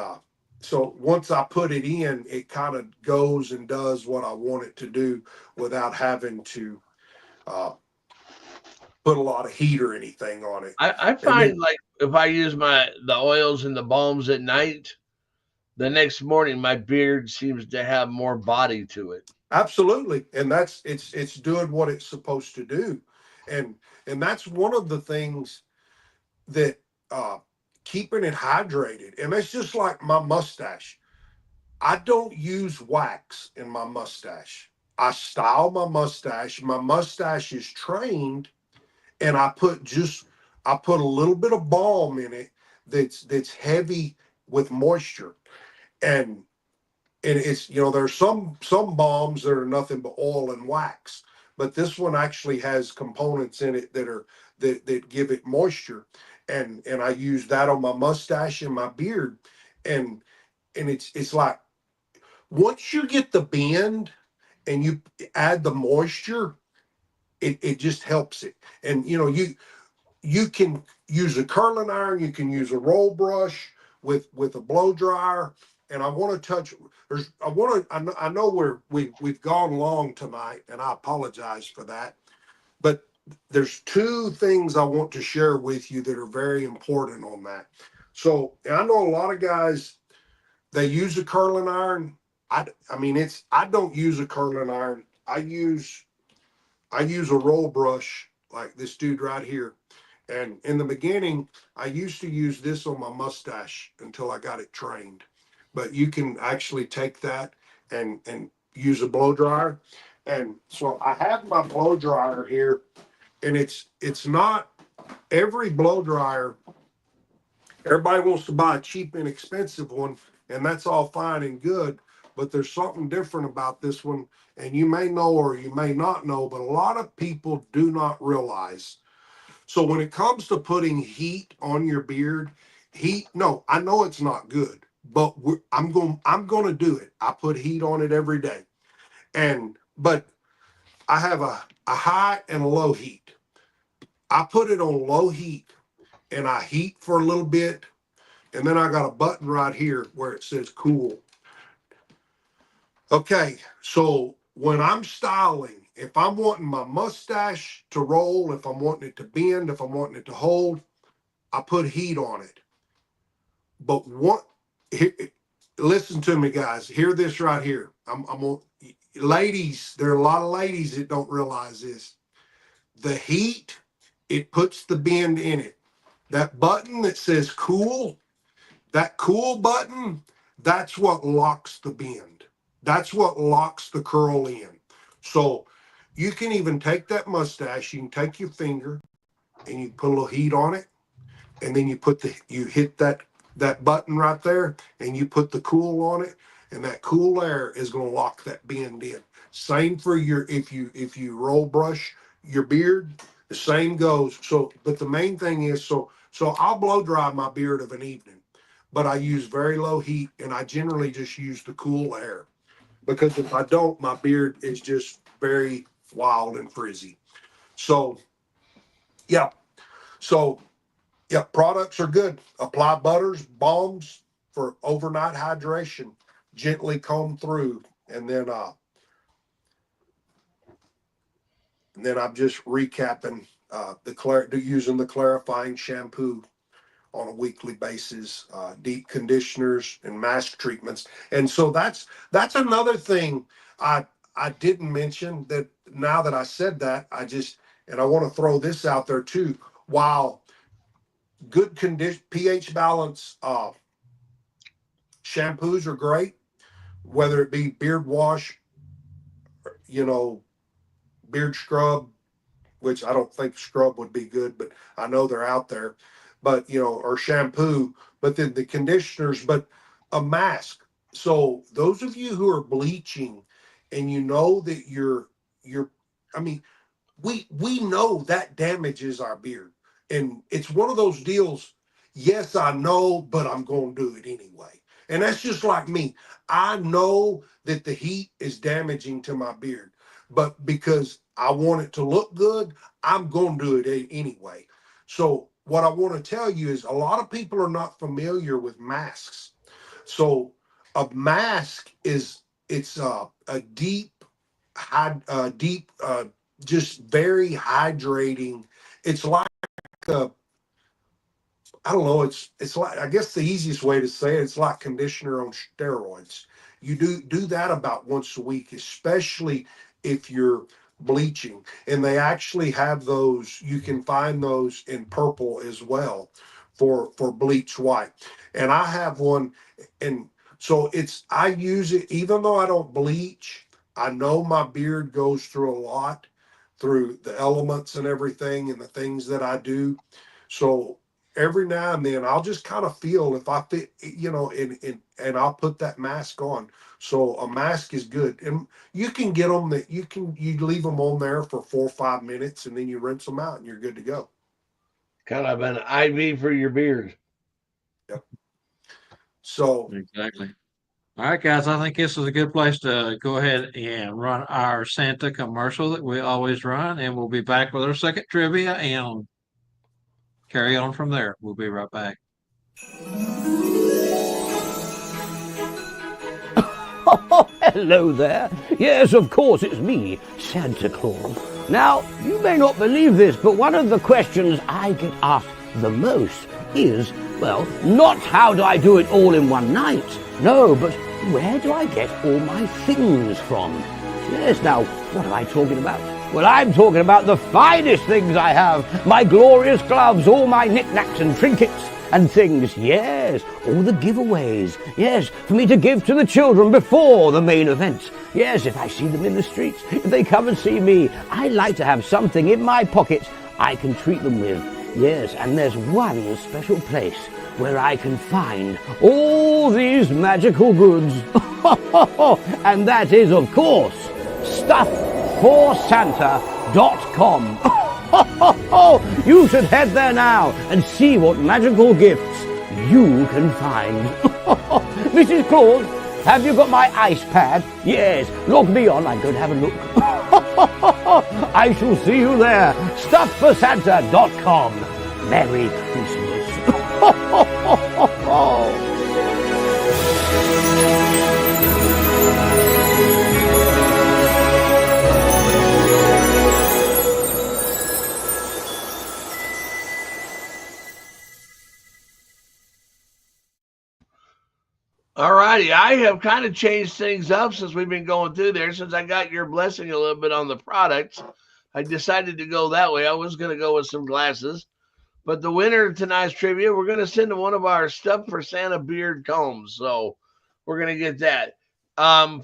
[SPEAKER 4] so once I put it in, it kind of goes and does what I want it to do without having to uh, put a lot of heat or anything on it.
[SPEAKER 2] I
[SPEAKER 4] And then
[SPEAKER 2] find like if I use the oils and the balms at night, the next morning my beard seems to have more body to it.
[SPEAKER 4] absolutely, and that's it's doing what it's supposed to do, and that's one of the things that uh, keeping it hydrated, and it's just like my mustache. I don't use wax in my mustache. I style my mustache. My mustache is trained, and I put a little bit of balm in it that's heavy with moisture, and it's there's some balms that are nothing but oil and wax, but this one actually has components in it that give it moisture, and I use that on my mustache and my beard, and it's like once you get the bend and you add the moisture, it just helps it. And you can use a curling iron, you can use a roll brush with a blow dryer. And I want to touch. I know we've gone long tonight, and I apologize for that. But there's two things I want to share with you that are very important on that. So I know a lot of guys, they use a curling iron. I mean I don't use a curling iron. I use a roll brush like this dude right here. And in the beginning, I used to use this on my mustache until I got it trained. But you can actually take that and use a blow dryer. And so I have my blow dryer here, and it's not every blow dryer. Everybody wants to buy a cheap, inexpensive one, and that's all fine and good. But there's something different about this one, and you may know or you may not know, but a lot of people do not realize. So when it comes to putting heat on your beard, no, I know it's not good, but I'm going to do it. I put heat on it every day, but I have a high and a low heat. I put it on low heat, and I heat for a little bit, and then I got a button right here where it says cool. Okay, so when I'm styling, if I'm wanting my mustache to roll, if I'm wanting it to bend, if I'm wanting it to hold, I put heat on it. But listen to me, guys. Hear this right here. Ladies, there are a lot of ladies that don't realize this. The heat, it puts the bend in it. That button that says cool, that cool button, that's what locks the bend. That's what locks the curl in. So you can even take that mustache, you can take your finger and you put a little heat on it, and then you hit that button right there, and you put the cool on it, and that cool air is going to lock that bend in. Same for if you roll brush your beard, the same goes. So, but the main thing is so I'll blow dry my beard of an evening, but I use very low heat, and I generally just use the cool air, because if I don't, my beard is just very wild and frizzy. So yeah, so yeah, products are good. Apply butters, balms for overnight hydration. Gently comb through, and then I'm just recapping using the clarifying shampoo on a weekly basis, deep conditioners and mask treatments. And so that's another thing I didn't mention, that now that I said that, and I want to throw this out there too. While good condition pH balance shampoos are great, whether it be beard wash, you know, beard scrub, which I don't think scrub would be good, but I know they're out there, but or shampoo, but then the conditioners, but a mask. So those of you who are bleaching, and you know that you're I mean, we know that damages our beard. And it's one of those deals, yes, I know, but I'm going to do it anyway. And that's just like me. I know that the heat is damaging to my beard, but because I want it to look good, I'm going to do it anyway. So what I want to tell you is a lot of people are not familiar with masks. So a mask is it's a deep, just very hydrating. It's like a I don't know. It's like I guess the easiest way to say it's like conditioner on steroids. You do that about once a week, especially if you're bleaching. And they actually have those. You can find those in purple as well for bleach white. And I have one, and so I use it even though I don't bleach. I know my beard goes through a lot through the elements and everything and the things that I do. So every now and then I'll just kind of feel if I fit, and I'll put that mask on. So a mask is good. And you can get them you leave them on there for 4 or 5 minutes and then you rinse them out and you're good to go.
[SPEAKER 2] Kind of an IV for your beard.
[SPEAKER 4] Yep. So
[SPEAKER 1] Exactly. All right, guys, I think this is a good place to go ahead and run our Santa commercial that we always run, and we'll be back with our second trivia and carry on from there. We'll be right back.
[SPEAKER 5] Oh, hello there. Yes, of course, it's me, Santa Claus. Now, you may not believe this, but one of the questions I get asked the most is, well, not how do I do it all in one night? No, but where do I get all my things from? Yes, now, what am I talking about? Well, I'm talking about the finest things I have. My glorious gloves, all my knickknacks and trinkets and things. Yes, all the giveaways. Yes, for me to give to the children before the main event. Yes, if I see them in the streets, if they come and see me, I like to have something in my pocket I can treat them with. Yes, and there's one special place where I can find all these magical goods. And that is, of course, stuffforsanta.com. You should head there now and see what magical gifts you can find. Mrs. Claus, have you got my ice pad? Yes, log me on, I'm going to have a look. I shall see you there. Stuffforsanta.com. Merry Christmas.
[SPEAKER 2] All righty. I have kind of changed things up since we've been going through there. Since I got your blessing a little bit on the products, I decided to go that way. I was going to go with some glasses. But the winner of tonight's trivia, we're going to send to one of our Stuff for Santa beard combs. So we're going to get that.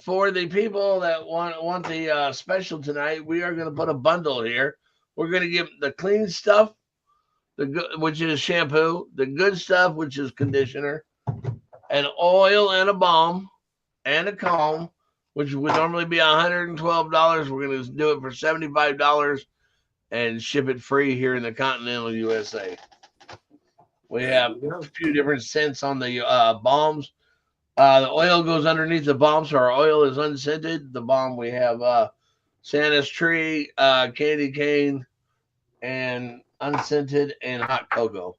[SPEAKER 2] For the people that want the special tonight, we are going to put a bundle here. We're going to give the clean stuff, which is shampoo, the good stuff, which is conditioner, an oil and a balm, and a comb, which would normally be $112. We're going to do it for $75 and ship it free here in the continental USA. We have a few different scents on the balms. The oil goes underneath the balm, so our oil is unscented. The balm, we have Santa's tree, candy cane, and unscented, and hot cocoa.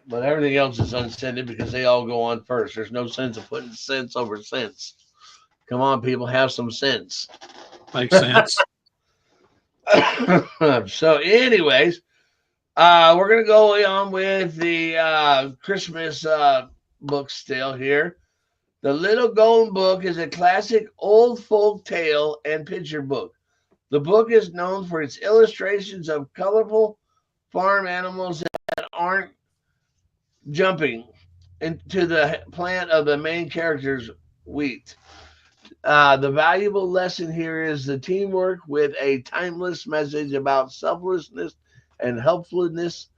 [SPEAKER 2] But everything else is unscented because they all go on first. There's no sense of putting scents over scents. Come on, people, have some sense.
[SPEAKER 1] Makes sense.
[SPEAKER 2] So, anyways, we're going to go on with the Christmas book still here. The Little Golden Book is a classic old folk tale and picture book. The book is known for its illustrations of colorful farm animals that aren't jumping into the plant of the main character's wheat. The valuable lesson here is the teamwork with a timeless message about selflessness and helpfulness.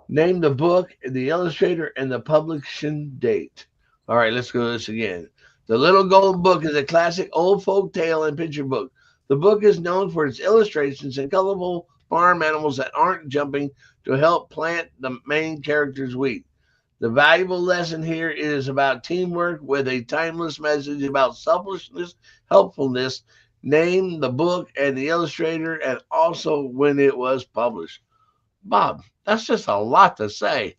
[SPEAKER 2] Name the book, the illustrator, and the publication date. All right, let's go to this again. The Little Golden Book is a classic old folk tale and picture book. The book is known for its illustrations and colorful farm animals that aren't jumping to help plant the main character's wheat. The valuable lesson here is about teamwork with a timeless message about selflessness, helpfulness. Name the book and the illustrator, and also when it was published. Bob, that's just a lot to say.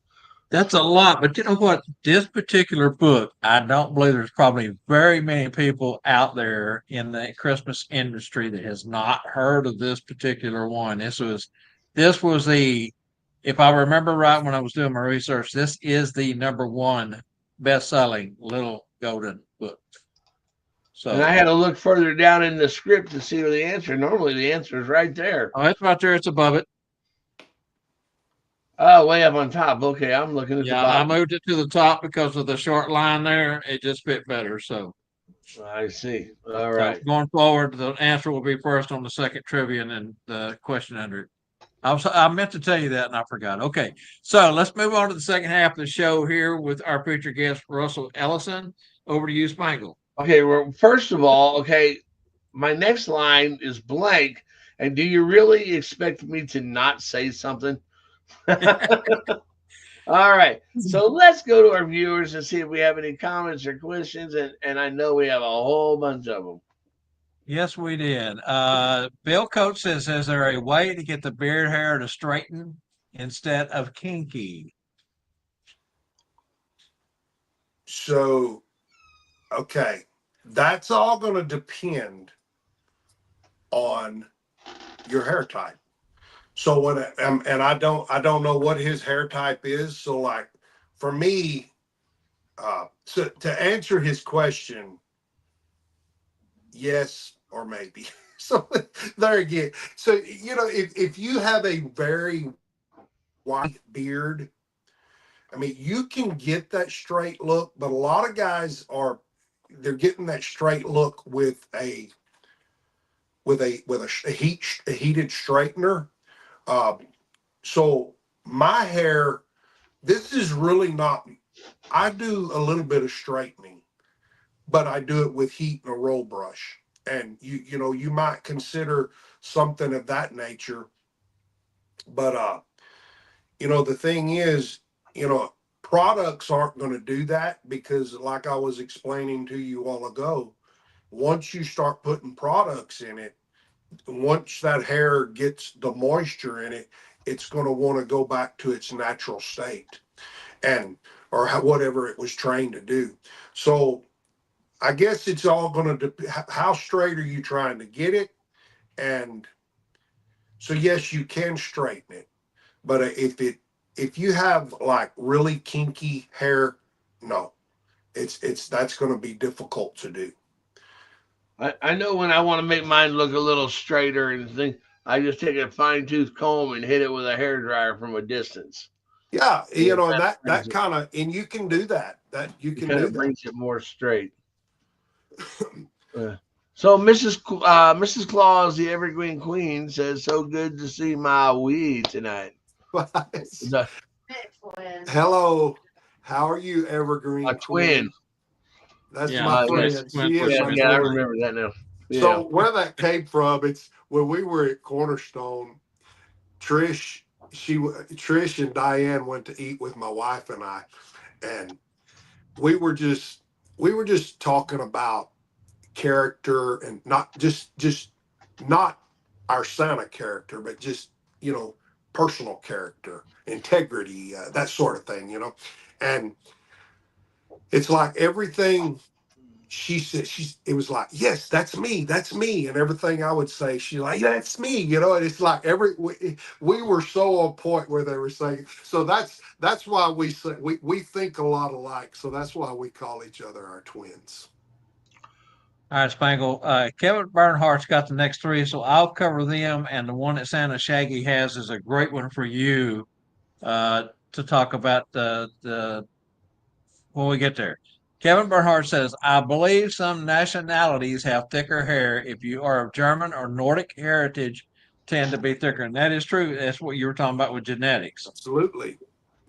[SPEAKER 1] That's a lot, but you know what? This particular book, I don't believe there's probably very many people out there in the Christmas industry that has not heard of this particular one. This was the, if I remember right when I was doing my research, this is the number one best-selling little golden book.
[SPEAKER 2] And I
[SPEAKER 1] So,
[SPEAKER 2] had to look further down in the script to see the answer. Normally, the answer is right there.
[SPEAKER 1] oh, it's right there. It's above it.
[SPEAKER 2] Oh, way up on top. Okay, I'm looking at the
[SPEAKER 1] Yeah, I
[SPEAKER 2] bottom.
[SPEAKER 1] moved it to the top because of the short line there. It just fit better. So,
[SPEAKER 2] I see. All
[SPEAKER 1] so
[SPEAKER 2] right.
[SPEAKER 1] going forward, the answer will be first on the second trivia and then the question under it. I meant to tell you that and I forgot. Okay, so let's move on to the second half of the show here with our featured guest, Russell Ellison. Over to you, Spangle.
[SPEAKER 2] Okay, well, first of all, okay, my next line is blank. And do you really expect me to not say something? All right. So let's go to our viewers and see if we have any comments or questions. And I know we have a whole bunch of them.
[SPEAKER 1] Yes, we did. Bill Coates says, is there a way to get the beard hair to straighten instead of kinky?
[SPEAKER 4] So, okay, that's all going to depend on your hair type. So when and I don't know what his hair type is. So like for me, to answer his question, yes or maybe. So there again. So you know, if you have a very white beard, I mean, you can get that straight look, but a lot of guys they're getting that straight look with a heated straightener. So my hair, this is really not. I do a little bit of straightening, but I do it with heat and a roll brush. And you know, you might consider something of that nature. But you know, the thing is, you know, products aren't going to do that because, like I was explaining to you all ago, once you start putting products in it, once that hair gets the moisture in it, it's going to want to go back to its natural state and or whatever it was trained to do. So I guess it's all going to how straight are you trying to get it? And so yes, you can straighten it, but if you have like really kinky hair, no, it's that's going to be difficult to do.
[SPEAKER 2] I know when I want to make mine look a little straighter and thing, I just take a fine tooth comb and hit it with a hair dryer from a distance.
[SPEAKER 4] Yeah, you know, and
[SPEAKER 2] That
[SPEAKER 4] that kind of, and you can do that. That you can
[SPEAKER 2] kind
[SPEAKER 4] do
[SPEAKER 2] of
[SPEAKER 4] that.
[SPEAKER 2] brings it more straight. So Mrs. Claus, the Evergreen Queen, says, "So good to see my wee tonight." The-
[SPEAKER 4] Hello, how are you, Evergreen
[SPEAKER 2] A twin.
[SPEAKER 4] Queen? That's
[SPEAKER 1] Yeah,
[SPEAKER 4] my
[SPEAKER 2] yes,
[SPEAKER 4] friend. She is
[SPEAKER 2] yeah,
[SPEAKER 4] my
[SPEAKER 2] yeah, I
[SPEAKER 4] twin.
[SPEAKER 2] remember that now. Yeah.
[SPEAKER 4] So where that came from, it's when we were at Cornerstone. Trish, Trish and Diane went to eat with my wife and I, and we were just talking about character and not not our Santa character, but just you know personal character, integrity, that sort of thing, you know, and it's like everything she said it was like yes that's me and everything I would say she's like that's me, you know, and it's like we were so on point where they were saying, so that's why we say we think a lot alike, so that's why we call each other our twins.
[SPEAKER 1] All right, Spangle. Kevin Bernhardt's got the next three, so I'll cover them. And the one that Santa Shaggy has is a great one for you to talk about the when we get there. Kevin Bernhardt says, I believe some nationalities have thicker hair. If you are of German or Nordic heritage, tend to be thicker. And that is true. That's what you were talking about with genetics.
[SPEAKER 4] Absolutely,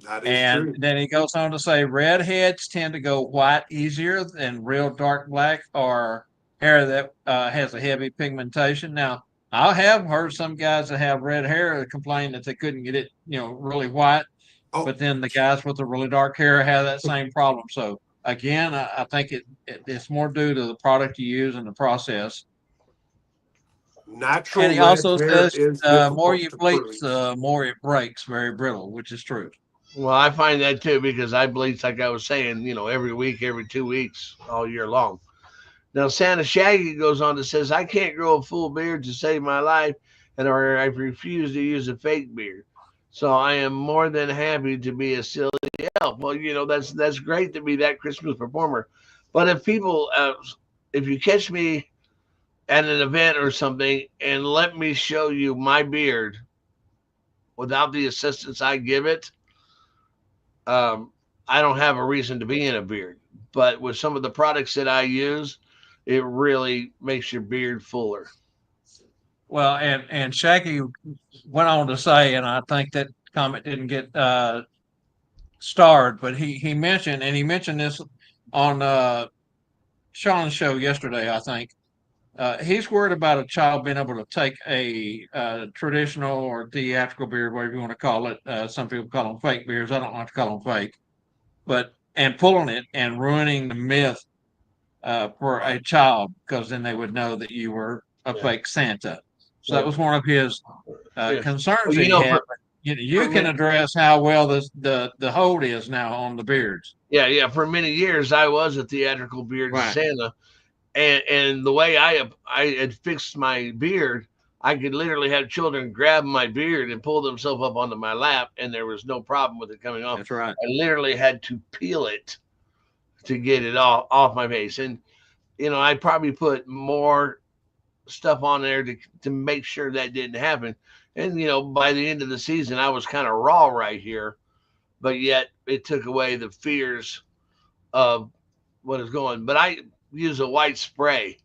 [SPEAKER 4] that is
[SPEAKER 1] And
[SPEAKER 4] true.
[SPEAKER 1] then he goes on to say redheads tend to go white easier than real dark black or hair that has a heavy pigmentation. Now, I have heard some guys that have red hair complain that they couldn't get it, you know, really white.
[SPEAKER 4] Oh,
[SPEAKER 1] but then the guys with the really dark hair have that same problem. So again, I think it's more due to the product you use and the process.
[SPEAKER 4] natural
[SPEAKER 1] And he
[SPEAKER 4] red
[SPEAKER 1] also
[SPEAKER 4] hair
[SPEAKER 1] says
[SPEAKER 4] is
[SPEAKER 1] the more
[SPEAKER 4] difficult
[SPEAKER 1] you
[SPEAKER 4] to
[SPEAKER 1] bleach,
[SPEAKER 4] prove.
[SPEAKER 1] the more it breaks, very brittle, which is true.
[SPEAKER 2] Well, I find that too because I bleach, like I was saying, every week, every 2 weeks, all year long. Now, Santa Shaggy goes on to says, I can't grow a full beard to save my life, and or I refuse to use a fake beard. So I am more than happy to be a silly elf. Well, that's great to be that Christmas performer. But if you catch me at an event or something and let me show you my beard without the assistance I give it, um, I don't have a reason to be in a beard. But with some of the products that I use, it really makes your beard fuller.
[SPEAKER 1] Well, and Shaggy went on to say, and I think that comment didn't get starred, but he mentioned this on Sean's show yesterday, I think. He's worried about a child being able to take a traditional or theatrical beard, whatever you want to call it. Some people call them fake beards. I don't like to call them fake, but and pulling it and ruining the myth for a child because then they would know that you were a
[SPEAKER 2] Yeah.
[SPEAKER 1] fake Santa. So that
[SPEAKER 2] Well,
[SPEAKER 1] was one of his
[SPEAKER 2] yeah.
[SPEAKER 1] concerns
[SPEAKER 2] Well,
[SPEAKER 1] that he had.
[SPEAKER 2] for,
[SPEAKER 1] But, you
[SPEAKER 2] for
[SPEAKER 1] can
[SPEAKER 2] many,
[SPEAKER 1] address how well the hold is now on the beards.
[SPEAKER 2] yeah, for many years I was a theatrical beard
[SPEAKER 1] Right.
[SPEAKER 2] Santa, and the way I had fixed my beard, I could literally have children grab my beard and pull themselves up onto my lap, and there was no problem with it coming off.
[SPEAKER 1] That's right.
[SPEAKER 2] I literally had to peel it to get it off my face, and I probably put more stuff on there to make sure that didn't happen. And by the end of the season, I was kind of raw right here, but yet it took away the fears of what is going. But I use a white spray,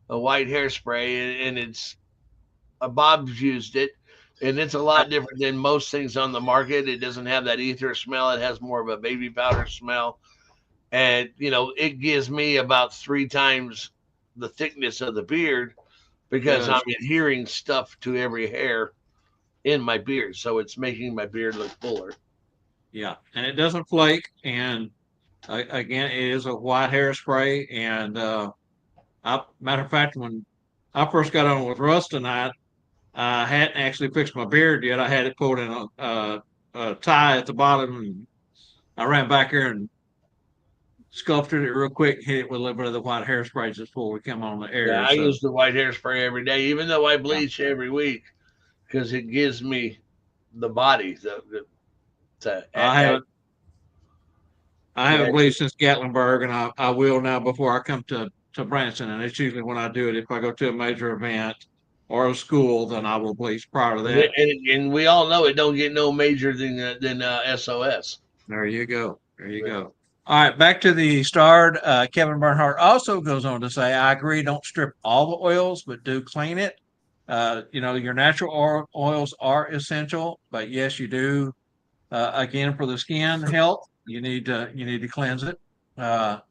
[SPEAKER 2] a white hairspray, and it's Bob's used it, and it's a lot different than most things on the market. It doesn't have that ether smell; it has more of a baby powder smell, and it gives me about 3 times the thickness of the beard because I'm
[SPEAKER 1] Does.
[SPEAKER 2] adhering stuff to every hair in my beard, so it's making my beard look fuller.
[SPEAKER 1] Yeah, and it doesn't flake. And again, it is a white hairspray. And matter of fact, when I first got on with Russ tonight, I hadn't actually fixed my beard yet. I had it pulled in a tie at the bottom, and I ran back here and sculpted it real quick, hit it with a little bit of the white hairspray just before we come on the
[SPEAKER 2] Yeah,
[SPEAKER 1] air.
[SPEAKER 2] I
[SPEAKER 1] So
[SPEAKER 2] use the white hairspray every day, even though I
[SPEAKER 1] yeah.
[SPEAKER 2] bleach every week, because it gives me the body to
[SPEAKER 1] I haven't bleached since Gatlinburg, and I will now before I come to Branson. And it's usually when I do it, if I go to a major event or a school, then I will bleach. Prior to that,
[SPEAKER 2] and we all know it don't get no major than SOS.
[SPEAKER 1] there you go. There you
[SPEAKER 2] Yeah.
[SPEAKER 1] go. All right, back to the starred. Kevin Bernhardt also goes on to say, I agree, don't strip all the oils, but do clean it. Your natural oils are essential, but yes, you do. Again, for the skin health, you need to cleanse it.
[SPEAKER 2] Patrick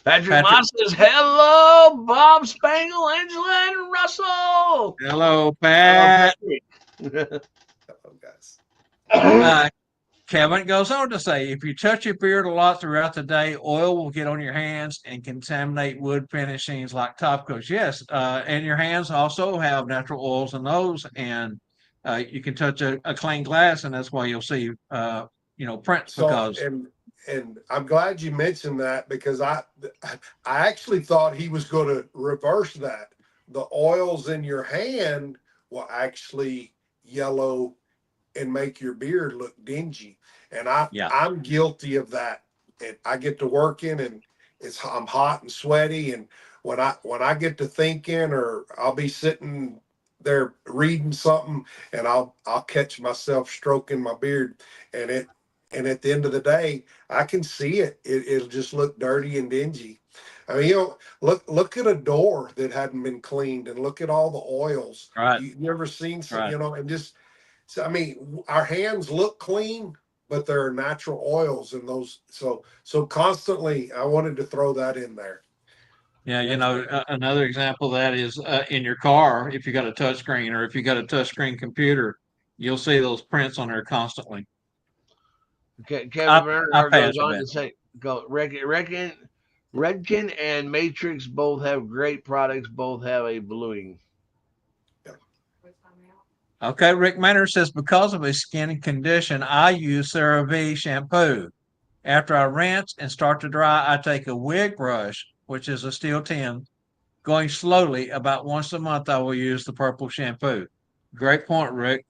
[SPEAKER 1] Patrick,
[SPEAKER 2] Moss says, hello, Bob Spangle, Angela, and Russell.
[SPEAKER 1] hello,
[SPEAKER 2] Hello,
[SPEAKER 1] Pat.
[SPEAKER 2] Patrick.
[SPEAKER 4] Oh, guys.
[SPEAKER 1] Kevin goes on to say, if you touch your beard a lot throughout the day, oil will get on your hands and contaminate wood finishings like top coats. Yes, and your hands also have natural oils in those, and you can touch a clean glass, and that's why you'll see, prints
[SPEAKER 4] So
[SPEAKER 1] because
[SPEAKER 4] and I'm glad you mentioned that because I actually thought he was going to reverse that. The oils in your hand will actually yellow and make your beard look dingy. And
[SPEAKER 1] yeah,
[SPEAKER 4] I'm guilty of that. And I get to working and I'm hot and sweaty. And when I get to thinking or I'll be sitting there reading something and I'll catch myself stroking my beard and at the end of the day, I can see it'll just look dirty and dingy. I mean, look at a door that hadn't been cleaned and look at all the oils.
[SPEAKER 1] right,
[SPEAKER 4] You ever seen some,
[SPEAKER 1] right.
[SPEAKER 4] and just so, I mean, our hands look clean, but there are natural oils in those. So constantly, I wanted to throw that in there.
[SPEAKER 1] Yeah, another example of that is in your car, if you got a touch screen or if you got a touch screen computer, you'll see those prints on there constantly.
[SPEAKER 2] Kevin Bernhardt
[SPEAKER 1] pass
[SPEAKER 2] goes on
[SPEAKER 1] it.
[SPEAKER 2] to say, Redken and Matrix both have great products. Both have a bluing.
[SPEAKER 1] Okay, Rick Maynard says, because of a skin condition, I use CeraVe shampoo. After I rinse and start to dry, I take a wig brush, which is a steel tin, going slowly. About once a month, I will use the purple shampoo. Great point, Rick.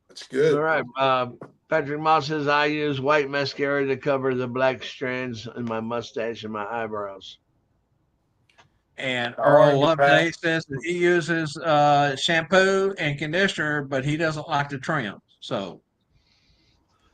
[SPEAKER 4] That's good.
[SPEAKER 2] All right. Patrick Moss says, I use white mascara to cover the black strands in my mustache and my eyebrows.
[SPEAKER 1] And
[SPEAKER 4] How are
[SPEAKER 1] Earl
[SPEAKER 4] you,
[SPEAKER 1] Loveday
[SPEAKER 4] Pat?
[SPEAKER 1] says that he uses shampoo and conditioner, but he doesn't like to trim. So,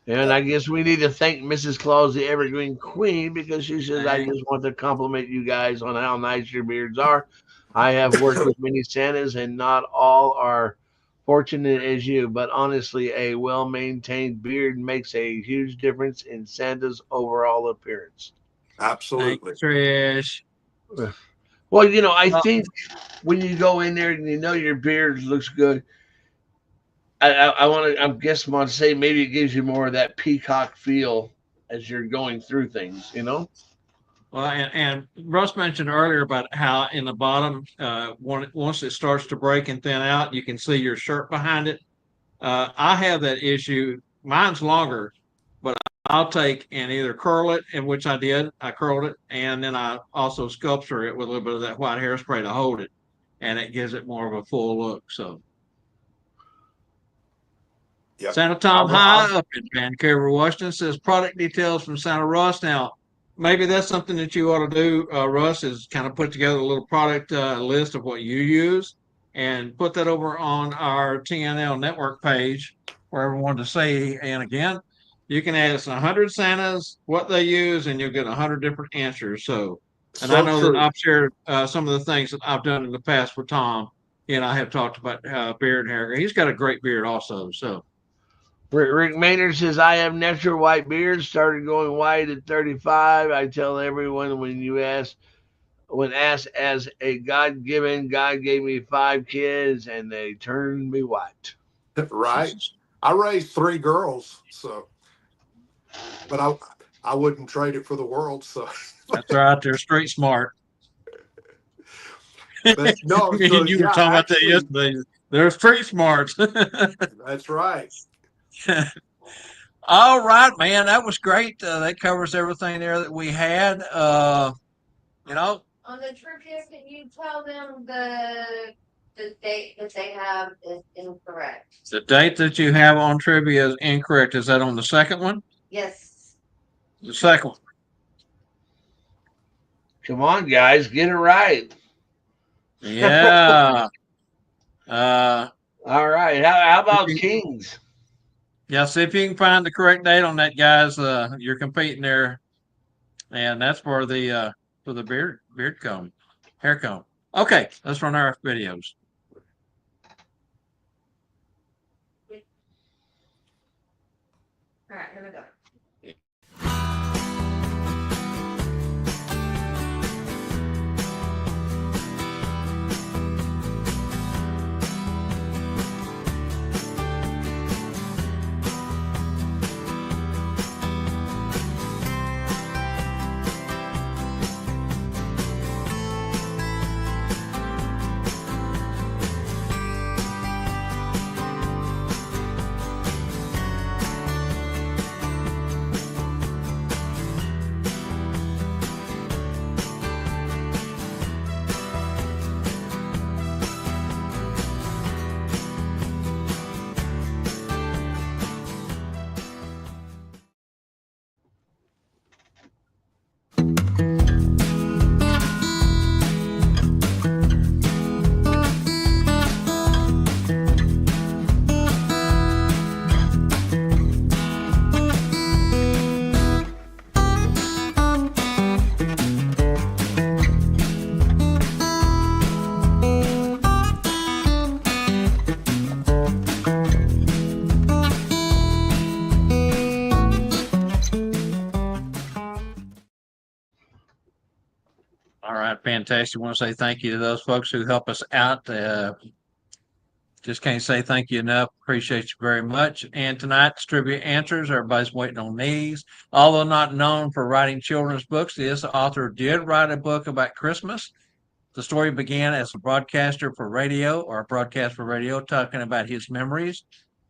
[SPEAKER 2] And I guess we need to thank Mrs. Claus, the Evergreen Queen, because she says, I
[SPEAKER 1] thank-
[SPEAKER 2] just want to compliment you guys on how nice your beards are. I have worked with many Santas, and not all are fortunate as you, but honestly, a well maintained beard makes a huge difference in Santa's overall appearance.
[SPEAKER 1] thank
[SPEAKER 4] Absolutely.
[SPEAKER 1] you, Trish.
[SPEAKER 2] Well, you know, I think when you go in there and you know your beard looks good, I want to. I guess I want to say maybe it gives you more of that peacock feel as you're going through things. You know.
[SPEAKER 1] Well, and Russ mentioned earlier about how in the bottom, once it starts to break and thin out, you can see your shirt behind it. I have that issue. Mine's longer, but I'll take and either curl it, in which I did. I curled it, and then I also sculpture it with a little bit of that white hairspray to hold it, and it gives it more of a full look. So.
[SPEAKER 4] Yep.
[SPEAKER 1] Santa Tom High up in Vancouver, Washington says product details from Santa Russ. Now, maybe that's something that you ought to do, Russ, is kind of put together a little product list of what you use and put that over on our TNL network page for everyone to see. And again, you can ask 100 Santas what they use, and you'll get 100 different answers. So, and I know that I've shared some of the things that I've done in the past with Tom. He and I have talked about beard and hair. He's got a great beard also. So.
[SPEAKER 2] Rick Maynard says, I have natural white beard, started going white at 35. I tell everyone when asked as a God gave me 5 kids and they turned me white.
[SPEAKER 4] Right. I raised 3 girls, so, but I wouldn't trade it for the world. So
[SPEAKER 1] That's right. They're street smart.
[SPEAKER 4] but no,
[SPEAKER 1] Me
[SPEAKER 4] so
[SPEAKER 1] and you were
[SPEAKER 4] yeah,
[SPEAKER 1] talking about that
[SPEAKER 4] actually,
[SPEAKER 1] yesterday. They're street smarts.
[SPEAKER 4] that's right.
[SPEAKER 1] All right, man. That was great. That covers everything there that we had. You know,
[SPEAKER 6] On the trivia, can you tell them the date that they have is incorrect?
[SPEAKER 1] the date that you have on trivia is incorrect. Is that on the second one?
[SPEAKER 6] Yes.
[SPEAKER 1] The second one.
[SPEAKER 2] Come on, guys, get it right.
[SPEAKER 1] Yeah.
[SPEAKER 2] All right. How about Kings?
[SPEAKER 1] Yeah, see if you can find the correct date on that, guys. You're competing there. And that's for the beard comb, hair comb. Okay, let's run our videos.
[SPEAKER 6] All right, here we go.
[SPEAKER 1] All right, fantastic. I want to say thank you to those folks who help us out. Just can't say thank you enough. Appreciate you very much. And tonight's trivia answers, everybody's waiting on these. Although not known for writing children's books, this author did write a book about Christmas. The story began as a broadcaster for radio, or a broadcast for radio, talking about his memories.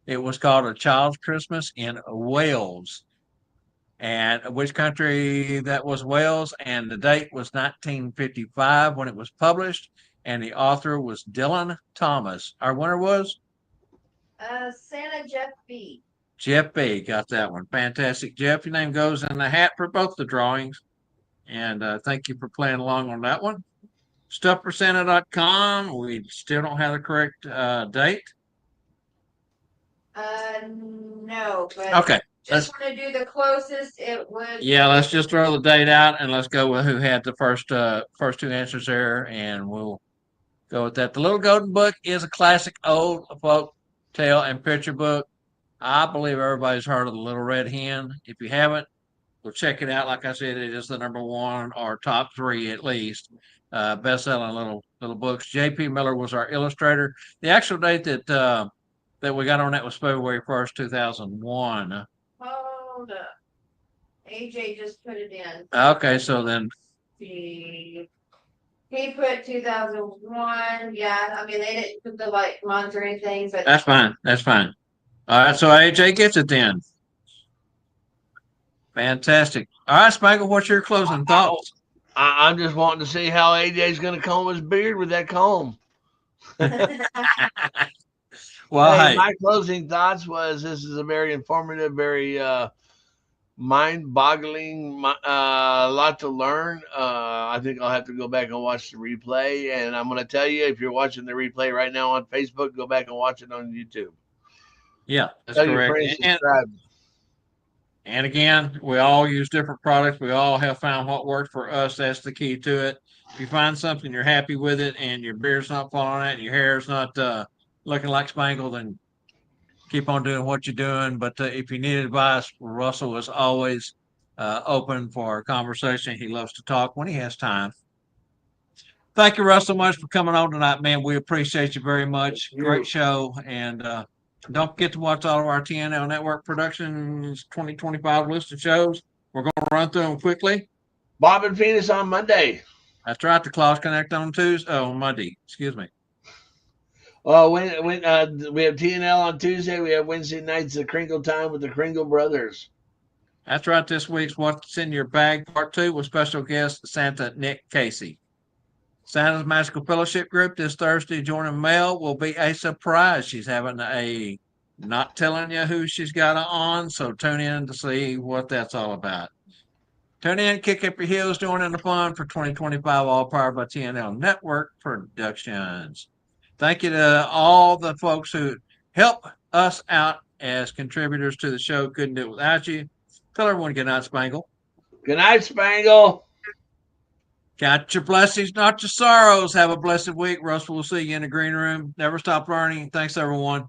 [SPEAKER 1] It was called A Child's Christmas in Wales. And which country that was? Wales. And the date was 1955 when it was published. And the author was Dylan Thomas. Our winner was
[SPEAKER 6] Santa Jeff B.
[SPEAKER 1] Jeff B. Got that one. Fantastic, Jeff. Your name goes in the hat for both the drawings. And thank you for playing along on that one. StuffForSanta.com. We still don't have the correct date.
[SPEAKER 6] No, but
[SPEAKER 1] Okay.
[SPEAKER 6] just want to do the closest. It was.
[SPEAKER 1] Yeah, let's just throw the date out and let's go with who had the first two answers there, and we'll go with that. The Little Golden Book is a classic old folk tale and picture book. I believe everybody's heard of the Little Red Hen. If you haven't, we'll check it out. Like I said, it is the number one or top three at least best-selling little books. J.P. Miller was our illustrator. The actual date that we got on that was February 1st, 2001.
[SPEAKER 6] Hold up. AJ just put it in.
[SPEAKER 1] Okay, so then
[SPEAKER 6] He put 2001. Yeah, I mean they didn't put the month or anything, but
[SPEAKER 1] that's fine. That's fine. All right, so AJ gets it then. Fantastic. All right, Spangle, what's your closing thoughts?
[SPEAKER 2] I'm just wanting to see how AJ's going to comb his beard with that comb.
[SPEAKER 1] Well, hey,
[SPEAKER 2] my closing thoughts was this is a very informative, very mind-boggling, lot to learn. I think I'll have to go back and watch the replay. And I'm going to tell you, if you're watching the replay right now on Facebook, go back and watch it on YouTube.
[SPEAKER 1] Yeah, that's
[SPEAKER 2] Tell
[SPEAKER 1] correct.
[SPEAKER 2] your friends to subscribe.
[SPEAKER 1] And again, we all use different products. We all have found what works for us. That's the key to it. If you find something you're happy with it, and your beard's not falling out, and your hair's not looking like Spangle, then keep on doing what you're doing. But if you need advice, Russell is always open for a conversation. He loves to talk when he has time. Thank you, Russell, much for coming on tonight, man. We appreciate you very much. Great show. And don't forget to watch all of our TNL Network Productions 2025 list of shows. We're going to run through them quickly.
[SPEAKER 2] Bob and Venus on Monday.
[SPEAKER 1] That's right. The Claws Connect on Tuesday. Oh, Monday. Excuse me.
[SPEAKER 2] When we have TNL on Tuesday, we have Wednesday nights the Kringle Time with the Kringle Brothers.
[SPEAKER 1] That's right. This week's What's in Your Bag Part 2 with special guest Santa Nick Casey. Santa's Magical Fellowship Group this Thursday, joining Mel, will be a surprise. She's having a not telling you who she's got on, so tune in to see what that's all about. Tune in, kick up your heels, join in the fun for 2025, all powered by TNL Network Productions. Thank you to all the folks who help us out as contributors to the show. Couldn't do it without you. Tell everyone good night, Spangle.
[SPEAKER 2] Good night, Spangle.
[SPEAKER 1] Count your blessings, not your sorrows. Have a blessed week. Russell will see you in the green room. Never stop learning. Thanks, everyone.